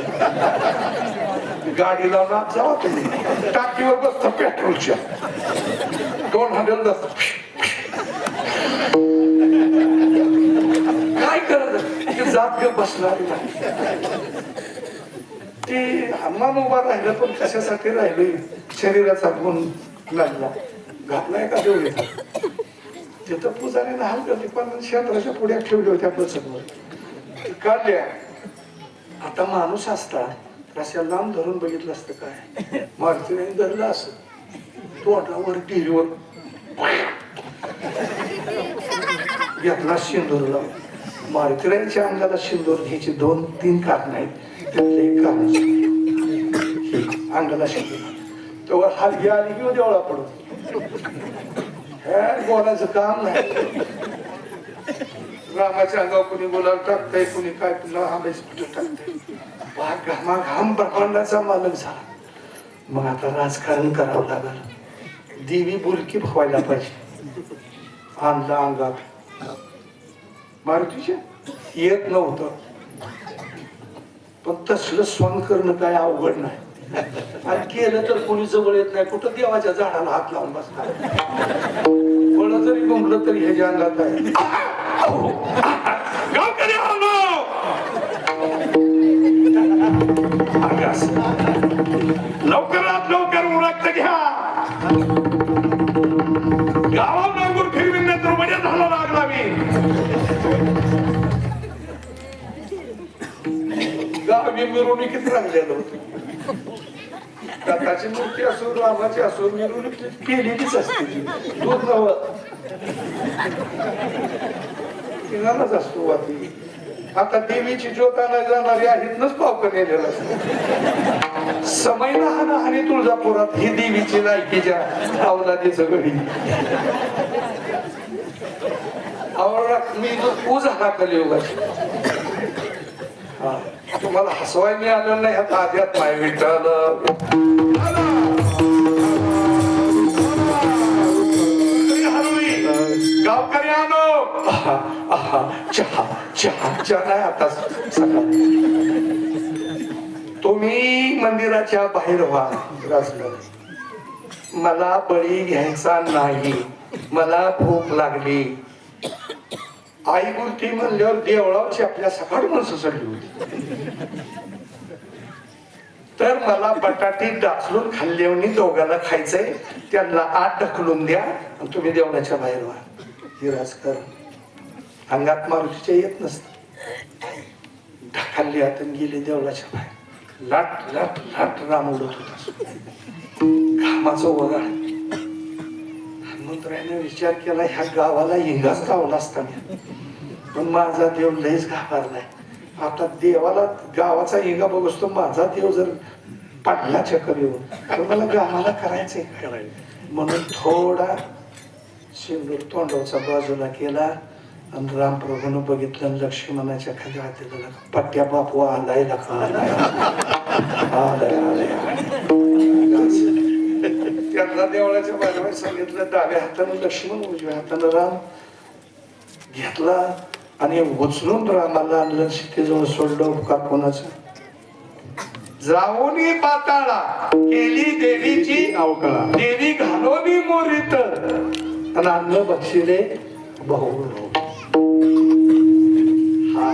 गाडी लावून आत जावा तुम्ही टाकीवर बसता पेट्रोलच्या 200 जास्त काय करत जात ग बसणार ते हनुमान उभा राहिलं पण कशासाठी राहिले शरीराचा गुण लागला घातलाय का देऊ तिथं पुजारीने हाल करते पण क्षेत्राच्या पुढ्या ठेवल्या होत्या बसतवर काढल्या. आता माणूस असता अशा लांब धरून बघितलं असतं काय मारुतीने धरलं असं तोंडावर टीव्हीवर घेतला शिंदूरला. मारुतीरायांच्या अंगाला शिंदूर घ्यायची 2-3 कारण आहेत. त्यातलं एक कारण अंगाला शिंदूर तेव्हा हलगी आली किंवा देवळा पडून बोलायचं काम नाही. रामाच्या अंगावर कुणी बोलायला टाकतंय कुणी काय तुला टाकतंय घाम ब्रह्मांडाचा मालक झाला. मग आता राजकारण करावं लागल. देवी बोलकी व्हायला पाहिजे. आणलं अंगात मारुतीच्या येत नव्हतं पण तसलं स्वान करणं काय अवघड नाही. आणि केलं तर कोणी जवळ येत नाही. कुठं देवाच्या झाडाला हात लावून बसणार फळ जरी गुंगलं तरी ह्याच्या अंगात आहे. लवकरात लवकर उरकत घ्या. गावात नांगूर फिरविण्यात रुपया झाला लागला मी गावी मिरवणुकीत राहिलेलो होतो. दत्ताची मूर्ती असो रामाची असो मिरवणूक केलेलीच असते दूध नव किनाराच असतो वाटी. आता देवीची ज्योत आणायला जाणारी आहेतच पावकं नेलेलं असतं. समयला हानी तुळजापुरात ही देवीची लायकीच्या अवलादीचं घडी आवडला मी जो पूज हा कलियुगाची. तुम्हाला हसवाय मी आलं नाही ह्यात आध्यात माय विठ्ठल गावकरी आलो चहा चहा चहा नाही आता सकाळ. तुम्ही मंदिराच्या बाहेर व्हा. मला बळी घ्यायचा नाही. मला भूक लागली. आई मूर्ती म्हणल्यावर देवळाची आपल्या सकाळ माणसं चढली होती. तर मला बटाटी डाचलून खाल्ल्यावर दोघांना खायचंय. त्यांना आत ढकलून द्या आणि तुम्ही देवळाच्या बाहेर व्हा. हे राजकारण अंगात मारुतीच्या येत नसत. ढकलली आत गेले देवळाच्या बाहेर. लाट लाट लाट राम उडत होता घामाचं वगाळ. हनुमंतरायाने विचार केला ह्या गावाला हिंगाच लावला असताना पण माझा देव लयच घाबरलाय. आता देवाला गावाचा हिंगा बघतो माझा देव जर पडला चक्कर येऊन तर मला गावाला करायचंय काय. म्हणून थोडा सिंदूर तोंडाचा बाजूला केला आणि रामप्रभूनं बघितलं लक्ष्मणाच्या खाली हात दिला. पट्ट्या बापू आलाय त्यांना देवळाच्या बाजूला सांगितलं डाव्या हातानं लक्ष्मण उजव्या हातानं राम घेतला आणि उचलून रामाला आणलं. सीतेजवळ सोडलं. उपकार कोणाचा जाऊनी पाताळा केली देवीची अवकळा. देवी घालोनी मोरीत आणि अन्न बक्षिले बहु. हा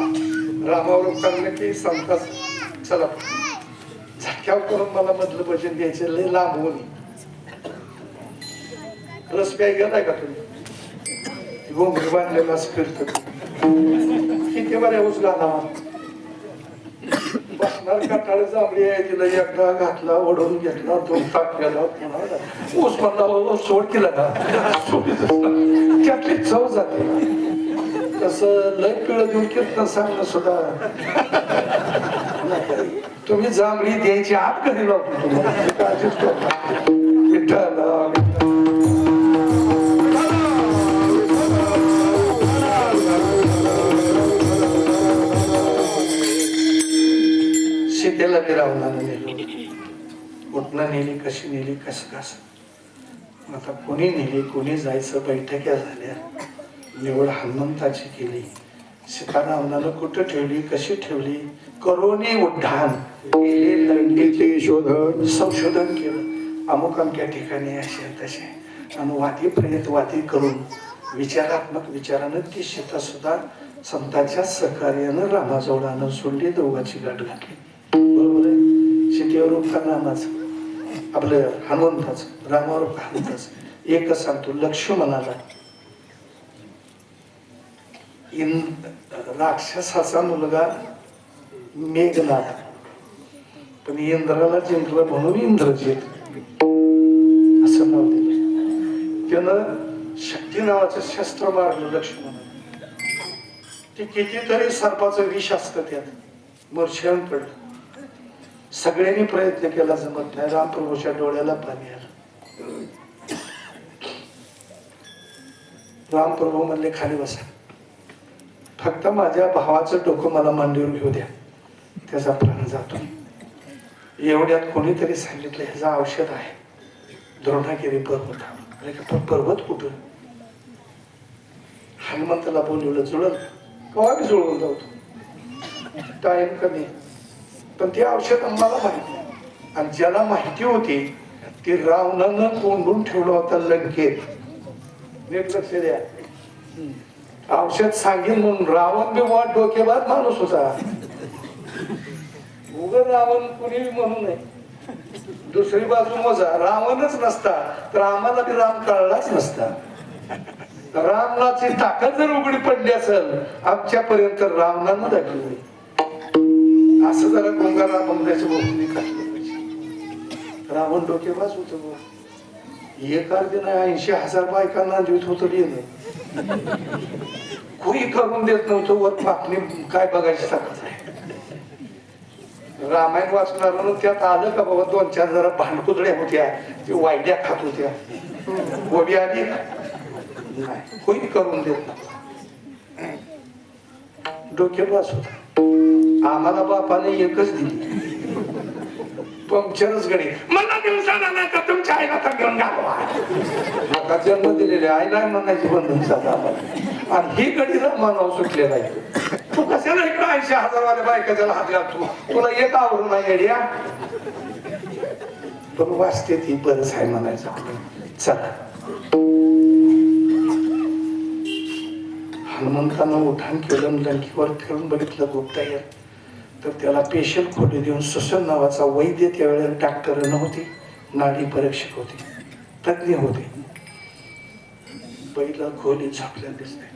रामावर उपकार की संतास चला झटक्यावर करून मला मधलं भजन घ्यायचं लय लांबून. रस काही गेलाय का तुम्ही गोंगडी बांधलेला असं फिरत किती बऱ्या उचला बसणार काटाळ जांभळी आहे तिला एकदा घातला ओढून घेतला दोन ताप केला ऊस म्हणला सोड केला का त्यातली चव जाते तसं लय पिळ देऊन कीर्तन सांगणं सुद्धा तुम्ही जांभळी द्यायची आत कधी लावतो तुम्हाला सीतेला बी रावणाला नेलो कुठनं नेली कशी नेली कसं कसं आता कोणी नेली कोणी जायचं बैठक्या झाल्या निवड हनुमंताची केली सीता रावणाला कुठं ठेवली कशी ठेवली करोनी उड्डाण लंकेचे शोधन संशोधन केलं अमुक अमक्या ठिकाणी असे तसे आणि वादी करून विचारात्मक विचारानं ती सीता सुद्धा संतांच्या सहकार्यानं रामाजवळ आणून सोडली दोघांची गाठ घातली बरोबर आहे सीतेवर उपकार रामाचं आपलं हनुमंताचं रामावर हनुमंताचं एकच सांगतो लक्ष्मणाला राक्षसाचा मुलगा मेघनाथ पण इंद्राला जिंकलं म्हणून इंद्रजित असं नाव दिलं त्यानं शक्ती नावाचं शस्त्र मारलं लक्ष्मण ते कितीतरी सर्पाचं विष असतं त्यात मूर्छेहून पडलं सगळ्यांनी प्रयत्न केला जमत नाही रामप्रभूच्या डोळ्याला पाणी आलं रामप्रभू म्हणले खाली बसा फक्त माझ्या भावाचं डोकं मला मांडीवर घेऊ द्या त्याचा प्राण जातो एवढ्यात कोणीतरी सांगितलं ह्याचं औषध आहे द्रोणागिरी पर्वत पर्वत कुठं हनुमंताला बोलवलं जुळलं केव्हा बी जुळवून जातो टाइम कमी पण ते औषध आम्हाला माहिती आणि ज्याला माहिती होती ती रावणानं कोंडून ठेवलं होतं लंकेत नीट लक्ष द्या औषध सांगेन म्हणून रावण बी वाट डोकेबाद माणूस होता उगं रावण कुणी म्हणू नये दुसरी बाजू मोजा रावणच नसता तर आम्हाला बी राम कळलाच नसता रामनाची ताकद जर उघडी पडली असेल आमच्यापर्यंत रावणानं दाखवली असं जरा गोंगारा बंगल्याच्या भोवतीने काढलं पाहिजे रावण डोकेबाज होत एक अर्धी नाही 80,000 बायकांना देत होत कोणी करून देत नव्हतं वर पापणी काय बघायची ताकद आहे रामायण वाचणार त्यात आलं का बाबा 2-4 जरा भांडकुदळ्या होत्या ते वायड्या खात होत्या गोबी आली नाही कोणी करून देत नव्हतं डोकेबाज होता आम्हाला बापाने एकच दिली पंक्चरच गडी मला दिवसाला नाही तर तुमच्या आईला तर घेऊन घालवा आता जन्म दिलेले आईला म्हणायची बंधन साधा आम्हाला आणि ही गडी मानाव सुटलेला आहे तू कशाला इकडे 80,000 वाले बायका त्याला हात घालतो तुला एक आवडून नाही एडिया पण वाचते ती बरंच आहे म्हणायचं चला हनुमंतानं उठाण केलं लंकेवर फिरून बघितलं गुप्तायर तर त्याला पेशल खोली देऊन सुसन नावाचा वैद्य त्यावेळेला डॉक्टर नव्हते नाडी परीक्षक होते तज्ञ होते पहिला खोली झाकल्या दिसते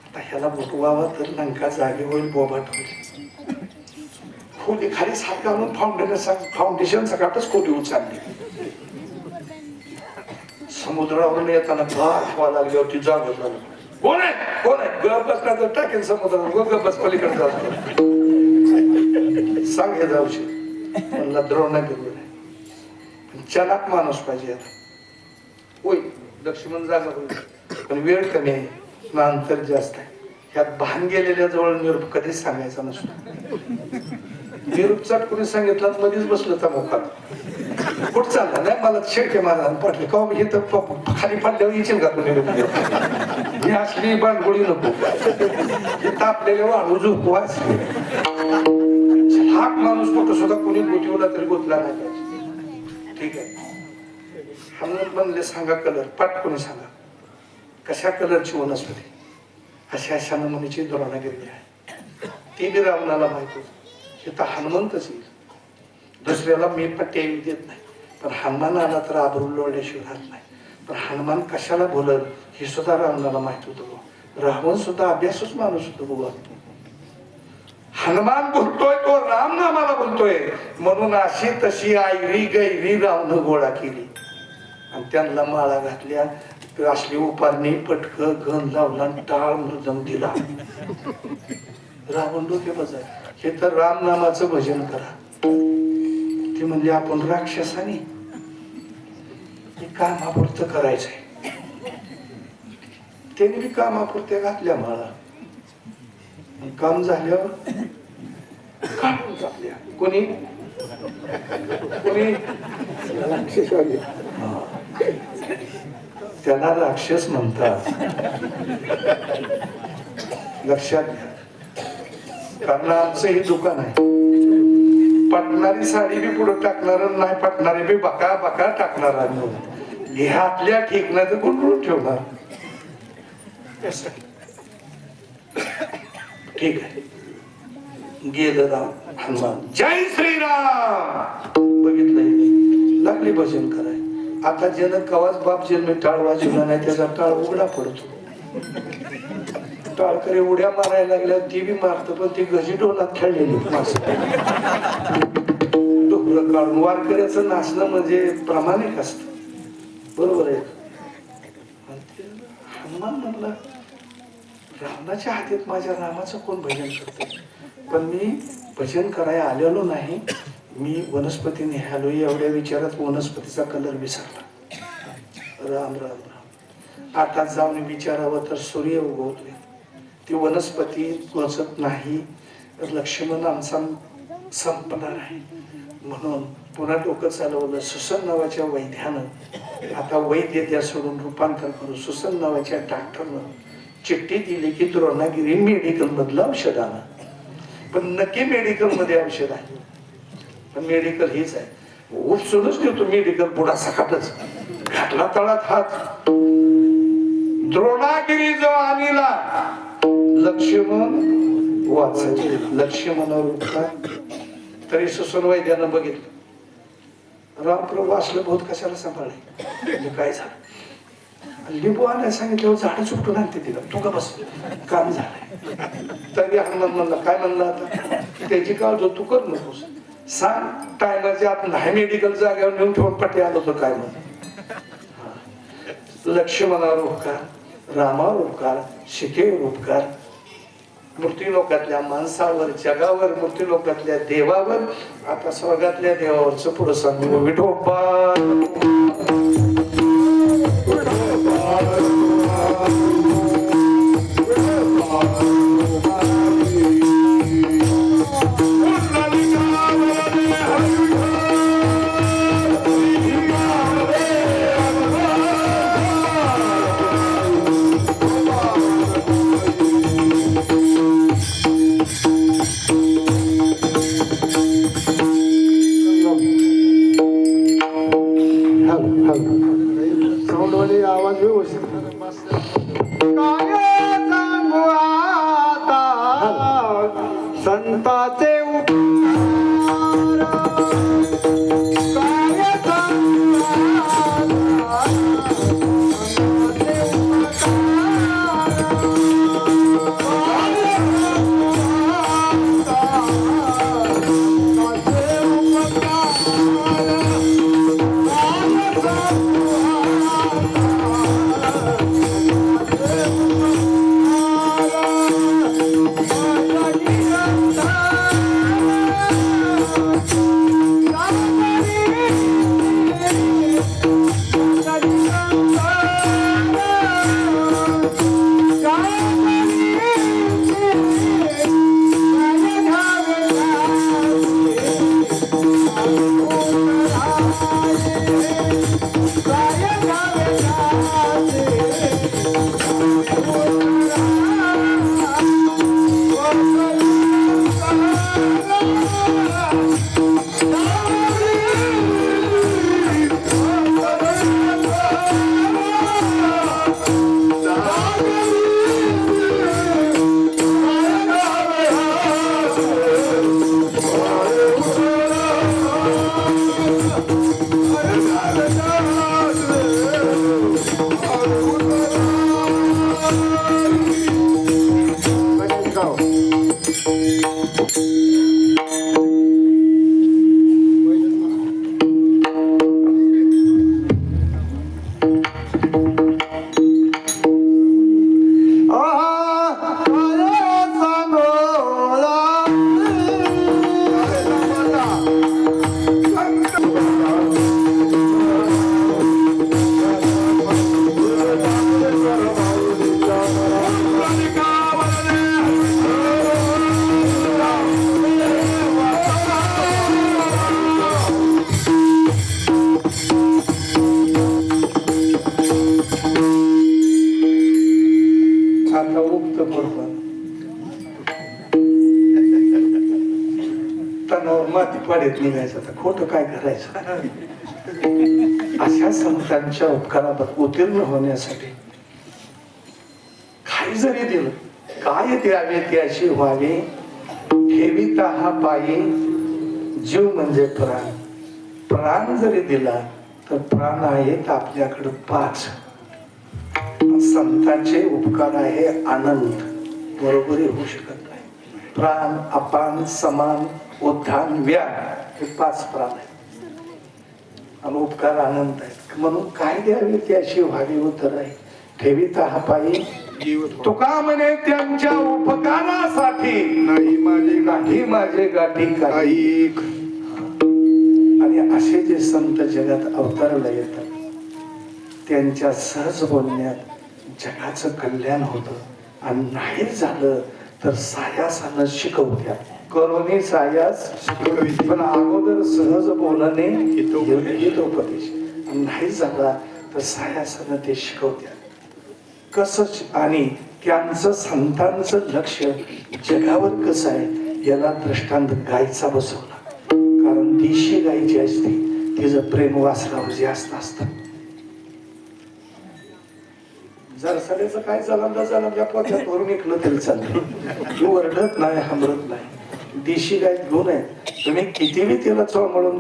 आता ह्याला बुटवावा तर लंका जागे होईल बोबाट होईल खोली खाली हात घालून फाउंडेशन सकाळच खोली उचलली समुद्रावरून येताना भात व्हायला लागल्यावरती जाग झालं कोण आहे गप बसला तर टाकेल समुद्रावर गप बस पलीकडे जातो सांग हे जाऊशी म्हणला द्रोणागिरी नाही चलाक माणूस पाहिजे आता होय लक्ष्मण जागा होईल पण वेळ कमी आहे अंतर जास्त आहे ह्यात भान गेलेल्या जवळ निरूप कधीच सांगायचा नसतो निरूप चट कोणी सांगितलं मध्येच बसलं तर मोका कुठं चालला नाही मला शेळके माझा पडले का हे तर खाली पडल्यावर येशील का कोणी ही असली बांडगोळी नको हे तापलेले वाळू झोपवाच हाक माणूस कुठं सुद्धा कोणी गोठीवला तरी गोतला नाही पाहिजे ठीक आहे हनुमंत म्हणले सांगा कलर पाठ कोणी सांगा कशा कलरची वनस्पती अशा अशा नमुनीची द्रोणागिरी आहे ती बी रावणाला माहिती हे तर हनुमंतच येईल दुसऱ्याला मी पट्ट्या येऊ देत नाही पण हनुमान आला तर आबरू लोळल्याशिवाय राहत नाही. पण हनुमान कशाला बोलल हे सुद्धा रावणाला माहित होतं. रावण सुद्धा अभ्यासच माणूस होतो बघा. हनुमान बोलतोय तो राम नामाला बोलतोय म्हणून अशी तशी आयरी गैरी रावण गोळा केली आणि त्यांना माळा घातल्या. असली उपारणी पटक गण लावला टाळ मृदंग दिला. रावण डोके बजाय हे तर राम नामाचं भजन करा. ते म्हणजे आपण राक्षसाने कामापुरतं करायचंय. त्याने बी कामापुरत्या घातल्या माळा. काम झाल्यावर काढून टाकल्या. कोणी कोणी त्याला राक्षस म्हणतात. लक्षात घ्या. कारण आमचं हे दुकान आहे. पटणारी साडी बी पुढे टाकणार नाही, पटणारी बी बका बका टाकणार. हे आपल्या ठीक नाही तर गुंडळून ठेवणार. ठीक आहे. गेलं राम हनुमान. जय श्रीराम. बघितलंय लागले भजन कराय. आता ज्यानं कवाच बाप जन्मी टाळ वाजवला नाही त्याचा टाळ उघडा पडतो. टाळकरी उड्या मारायला लागल्या ती बी मारत पण ती गजी डोलात खेळलेली डोकरं काढून. वारकऱ्याचं नाचणं म्हणजे प्रामाणिक असत. बरोबर आहे. हनुमान म्हणला रावणाच्या हातीत माझ्या रामाचं कोण भजन करते. पण मी भजन करायला आलेलो नाही. मी वनस्पती निघालो. एवढ्या विचारात वनस्पतीचा कलर विसरला. राम राम राम. आता जाऊन विचारावं तर सूर्य उगवतोय. ती वनस्पती पोचत नाही. लक्ष्मण आमचा संपणार आहे म्हणून पुन्हा डोकं चालवलं. सुसन नावाच्या वैद्यानं आता वैद्य त्या सोडून रूपांतर करून सुसन नावाच्या डॉक्टरनं चिठ्ठी दिली की द्रोणागिरी मेडिकल मधलं औषध आणा. पण नक्की मेडिकल मध्ये औषध आहे पण मेडिकल हेच आहे. उपसूनच देतो मेडिकल पुढा सकाळच घातला तळात हात. द्रोणागिरी जो आणला लक्ष्मण वाचले. लक्ष्मणावर तरी सुसन वैद्यानं बघितलं. रामप्रभू असलं बहुत कशाला सांभाळले. काय झालं लिंबू आणायला सांगितल्यावर झाडं चुकटून आणते तिला. तू का बस काम झालंय. तरी हनुमान म्हणला काय म्हणला आता त्याची काळजी तू कर नकोस. सांग टायमाच्या आत नाही मेडिकल जागेवर नेऊन ठेवून पट्टी आलो तर काय म्हण. लक्ष्मणावर उपकार, रामावर उपकार, शिकेवर उपकार, मृत्यूलोकातल्या माणसावर, जगावर, मृत्यूलोकातल्या देवावर, आता स्वर्गातल्या देवावरच पुढं सांगू. विठोबा आवाज व्यवस्थित संताचे माती पाडीत निघायचं तर खोटं काय करायचं. अशा संतांच्या उपकारात उत्तीर्ण होण्यासाठी काही जरी दिलं, काय द्यावे त्याशी व्हावे, ठेविता हा पायी जीव म्हणजे प्राण. प्राण जरी दिला तर प्राण आहेत आपल्याकडे 5. संतांचे उपकार आहे अनंत, बरोबरी होऊ शकत नाही. प्राण, अपान, समान, उद्धान, व्यान हे 5 प्राण आहेत आणि उपकार अनंत आहेत. म्हणून काय द्यावे त्याशी व्हावी उतर आहे, ठेविता हा पायी तुका म्हणे त्यांच्या उपकारासाठी नाही माझे गाठी काही. आणि असे जे संत जगात अवतारला येतात त्यांच्या सहज बोलण्यात जगाचं कल्याण होतं. आणि नाही झालं तर सायासानं शिकवत्या. करोनी सायास पण अगोदर सहज बोलणे हितोपदेश. नाही झाला तर सायासानं ते शिकवत्या कसं. आणि त्यांचं संतांचं लक्ष जगावर कसं आहे याला दृष्टांत गायचा बसवला. कारण देशी गाय जी असते तिचं प्रेम वासरावर जास्त असतं. जरसाड्याचं काय झालं या पोटात भरून ऐकलं तरी चालतं, ती ओरडत नाही, हंबरत नाही. देशी गाय घेऊन आहे तुम्ही कितीही तिला चोळून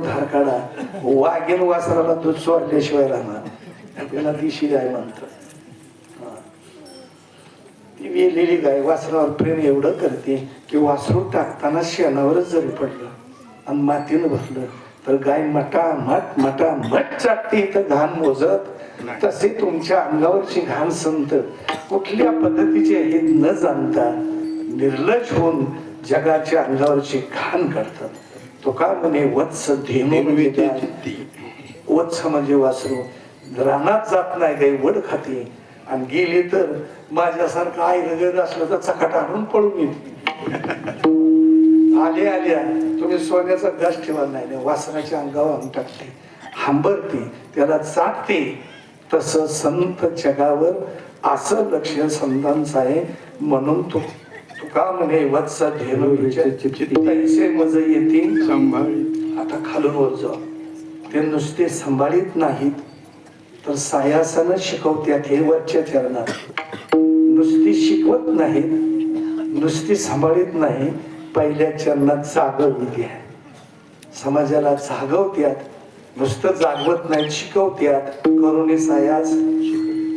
धार काढा, वाघीन वासराला दूध सोडल्याशिवाय राहणार. आपल्याला देशी गाय म्हणतात. ती वेलेली गाय वासरावर प्रेम एवढं करते की वासरू टाकताना शेणावरच जरी पडलं आणि मातीनं भरलं तर गाय मटामट चाटते. तर घाण मोजत तसे तुमच्या अंगावरची घाण संत कुठल्या पद्धतीचे हे न जाणता निर्लज होऊन जगाच्या अंगावरची घाण काढतात. तो का म्हणे वत्स धेनू, वत्स म्हणजे वासरू. रानात जात नाही गाय, वड खाते आणि गेली तर माझ्यासारखं आई रगत असलं तर चकाट आणून पळून येते. आल्या तुम्ही सोन्याचा घास ठेवा नाही, वासराच्या अंगावर आणून टाकते, हांबरते, त्याला चाटते. तसं संत जगावर असं लक्ष संतांचं आहे. म्हणून तुका म्हणे वत्स धेनू तैसे मज येतील सांभाळीत. आता खालून वर जाऊ. ते नुसते सांभाळीत नाहीत तर सायासानं शिकवत्यात. हे वरच्या चरणात नुसती शिकवत नाहीत, नुसती सांभाळीत नाही, पहिल्या चरणात जागवत्या. समाजाला जागवत्यात, नुसतं जागवत नाही, शिकवत्यात. करुणे सायास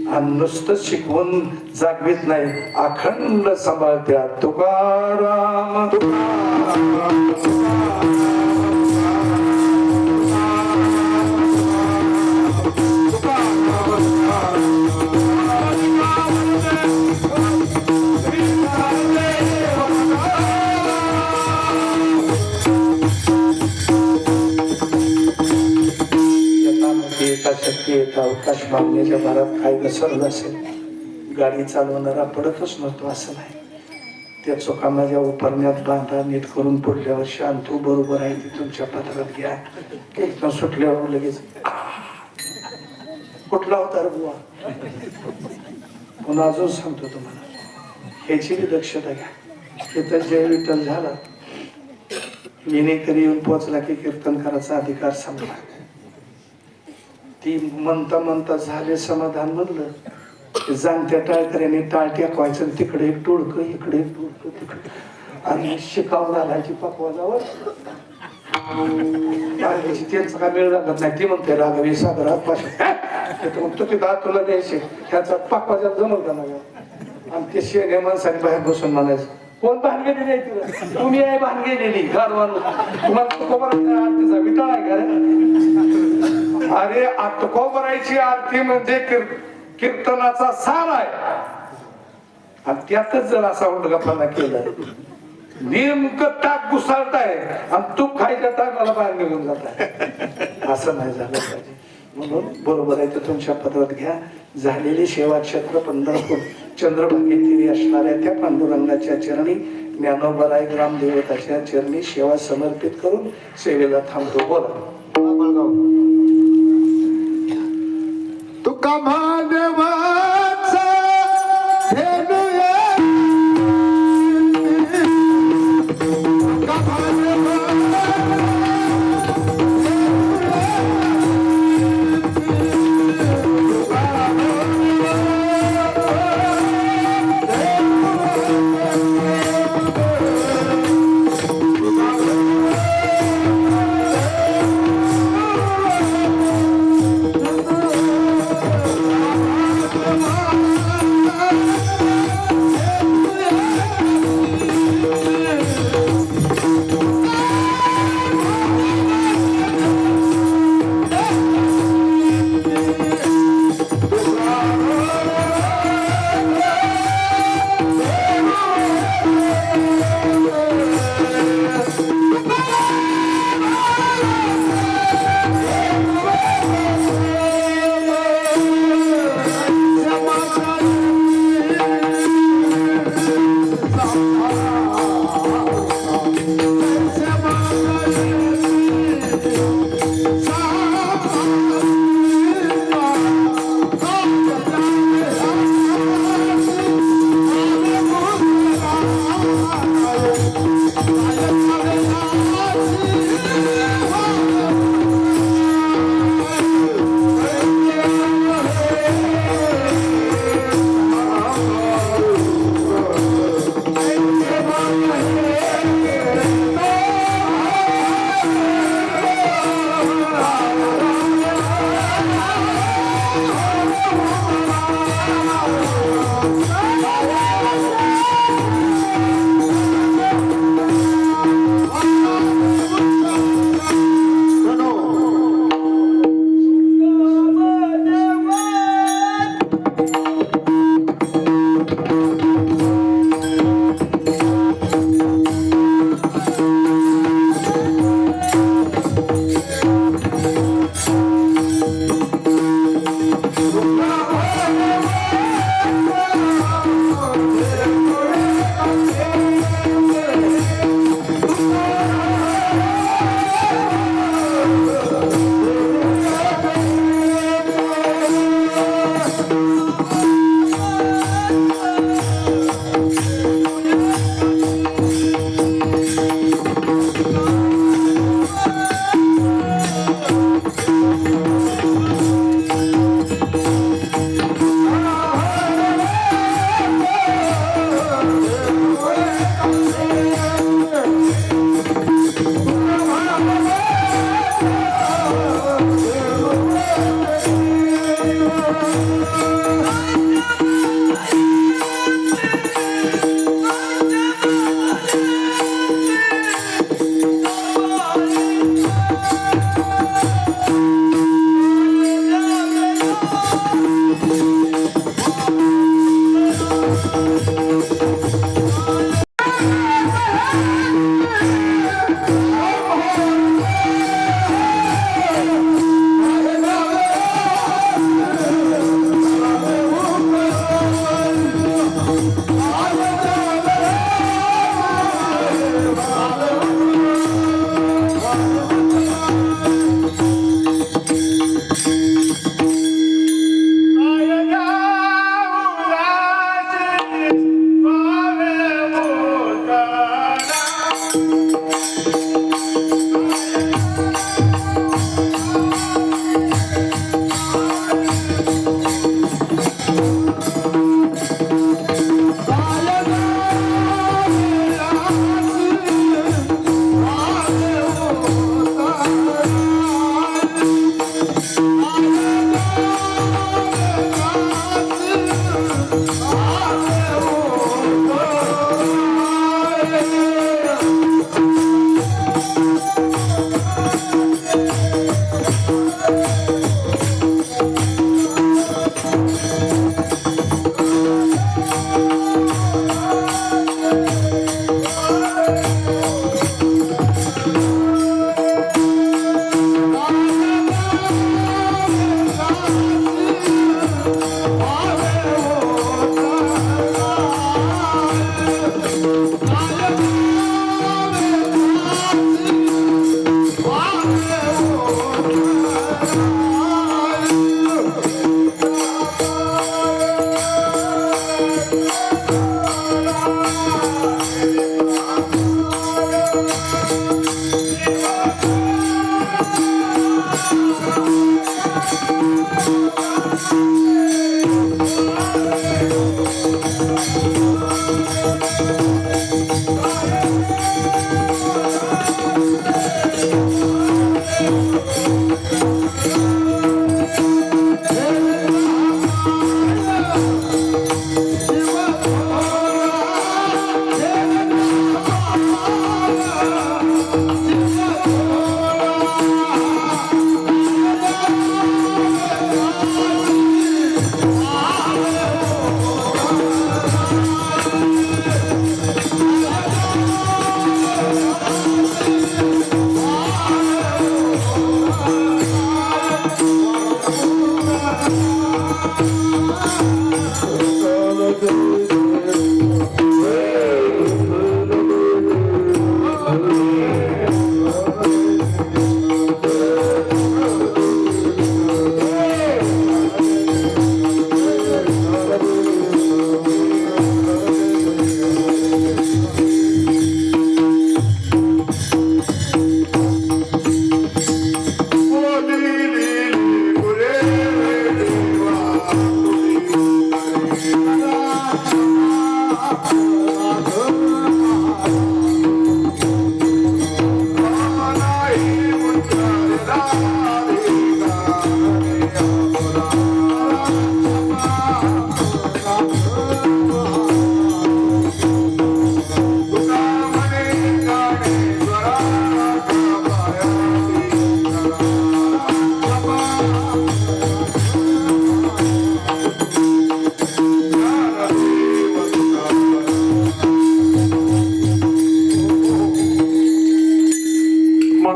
आणि नुसतं शिकवून जागवित नाही, अखंड सांभाळत्यात. तुकाराम अवकाश मागण्याच्या भारात काय घसरलं असेल. गाडी चालवणारा पडतच नव्हतो असं नाही. त्या चोका माझ्या उपरण्यात बांधा, नीट करून पुढल्या वर्षी आणतो. बरोबर आहे ती तुमच्या पत्रात घ्या. एकदम सुटल्यावर लगेच कुठला होता रे बुवा. पुन्हा अजून सांगतो तुम्हाला, ह्याची बी दक्षता घ्या. इथं जय विठ्ठल झाला, विनेकरी येऊन पोचला की कीर्तनकाराचा अधिकार संपला. ती म्हणता झाले समाधान म्हणलं. जाणत्या टाळकऱ्याने टाळ टेकवायचं, तिकडे एक टोळकं, इकडे एक टोळकं, तिकडे. आणि शिकावून घालायची पकवाजावर. त्यांचा काय मेळ लागत नाही. ती म्हणते राघवी सागरात पाशा मग ते दात तुला द्यायचे, ह्याचा पकवाजाला जमवता ना. आणि ते शेणे माणसाने बाहेर बसून म्हणायचं, कोण भान गेलेली आहे तुला? तुम्ही आहे भान गेलेली गाडवान. तुम्हाला आरतीचा विटाळ आहे का रे? अरे तुकोबरायची आरती म्हणजे कीर्तनाचा सार आहे. आणि त्यातच जर असा उलगपणा केला, नेमकं ताक घुसाळताय आणि तूप खायच्या टायमाला बाहेर निघून जात आहे. असं नाही झालं पाहिजे. म्हणून बरोबर आहे तर तुमच्या पत्रात घ्या. झालेली सेवा क्षेत्र पंढरपूर चंद्रभागे तीरी असणाऱ्या त्या पांडुरंगाच्या चरणी, ज्ञानोबराय ग्रामदेवताच्या चरणी सेवा समर्पित करून सेवेला थांबतो. बोला. तुका मानवाचा धेनुया, तुका मानवाचा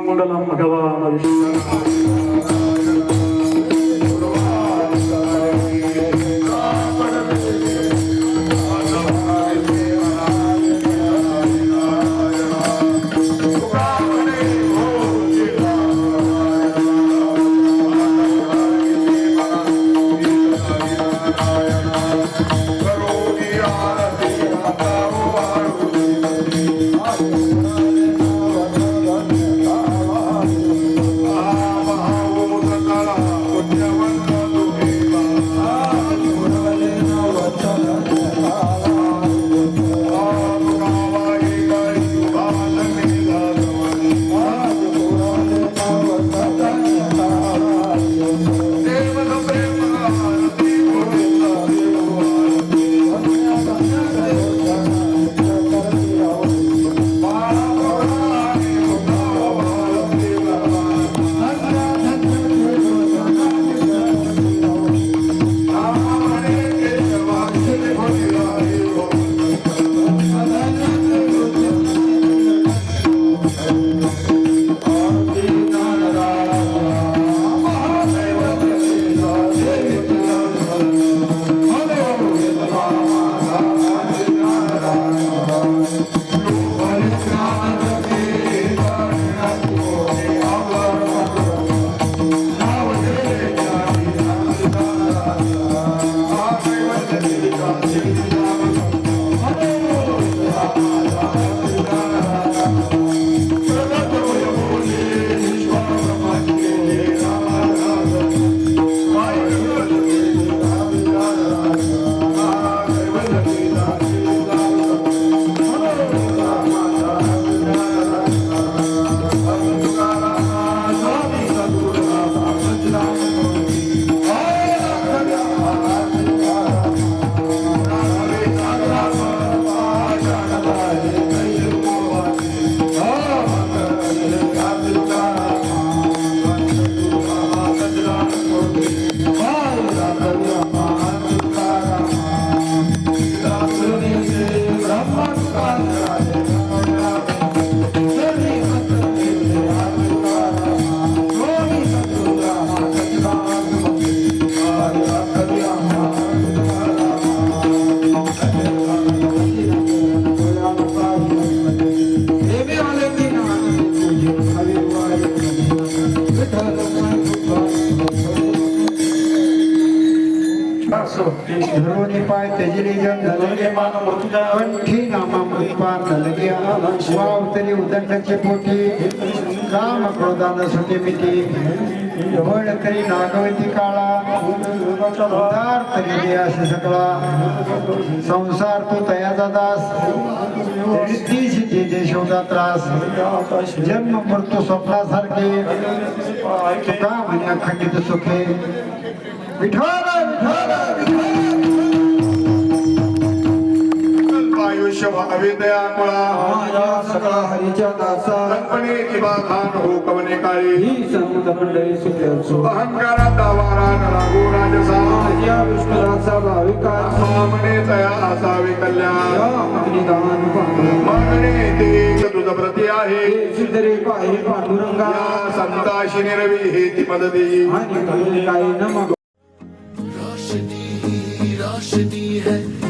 मंगलम भगवान विष्णु धरोनी पाय तेजली जन लगे मान मृत्युंजय कंठी नामा मृत्पान लगिया वावतरी उदंडचे पोटी काम क्रोधान सुटे मिती बळ तरी नागवती काळा उदार तरी देयाशी सकळा संसार तो तयाचा दास रिद्धी सिद्धी देशोदा त्रास जन्म मृत्यू स्वप्नासारखे तुका म्हणे अखंडित सुखे विठ्ठल विठ्ठल आयुष्य भावे दया कुळा माझ्या सकळा हरीच्या दासा लंपणे किंवा धान हो कवने काळी ही संत मंडळी सुख्याचो अहंकारा दावारा नरागो राजसा माझ्या विष्णुराचा भाविका सामने तया असावे कल्याण निदान मागणे ते तुझ प्रती आहे सिद्धरे पाहे पांडुरंगा या संताशी निरवी हे ती मदती आणि काही न मग रोशनी ही रोशनी है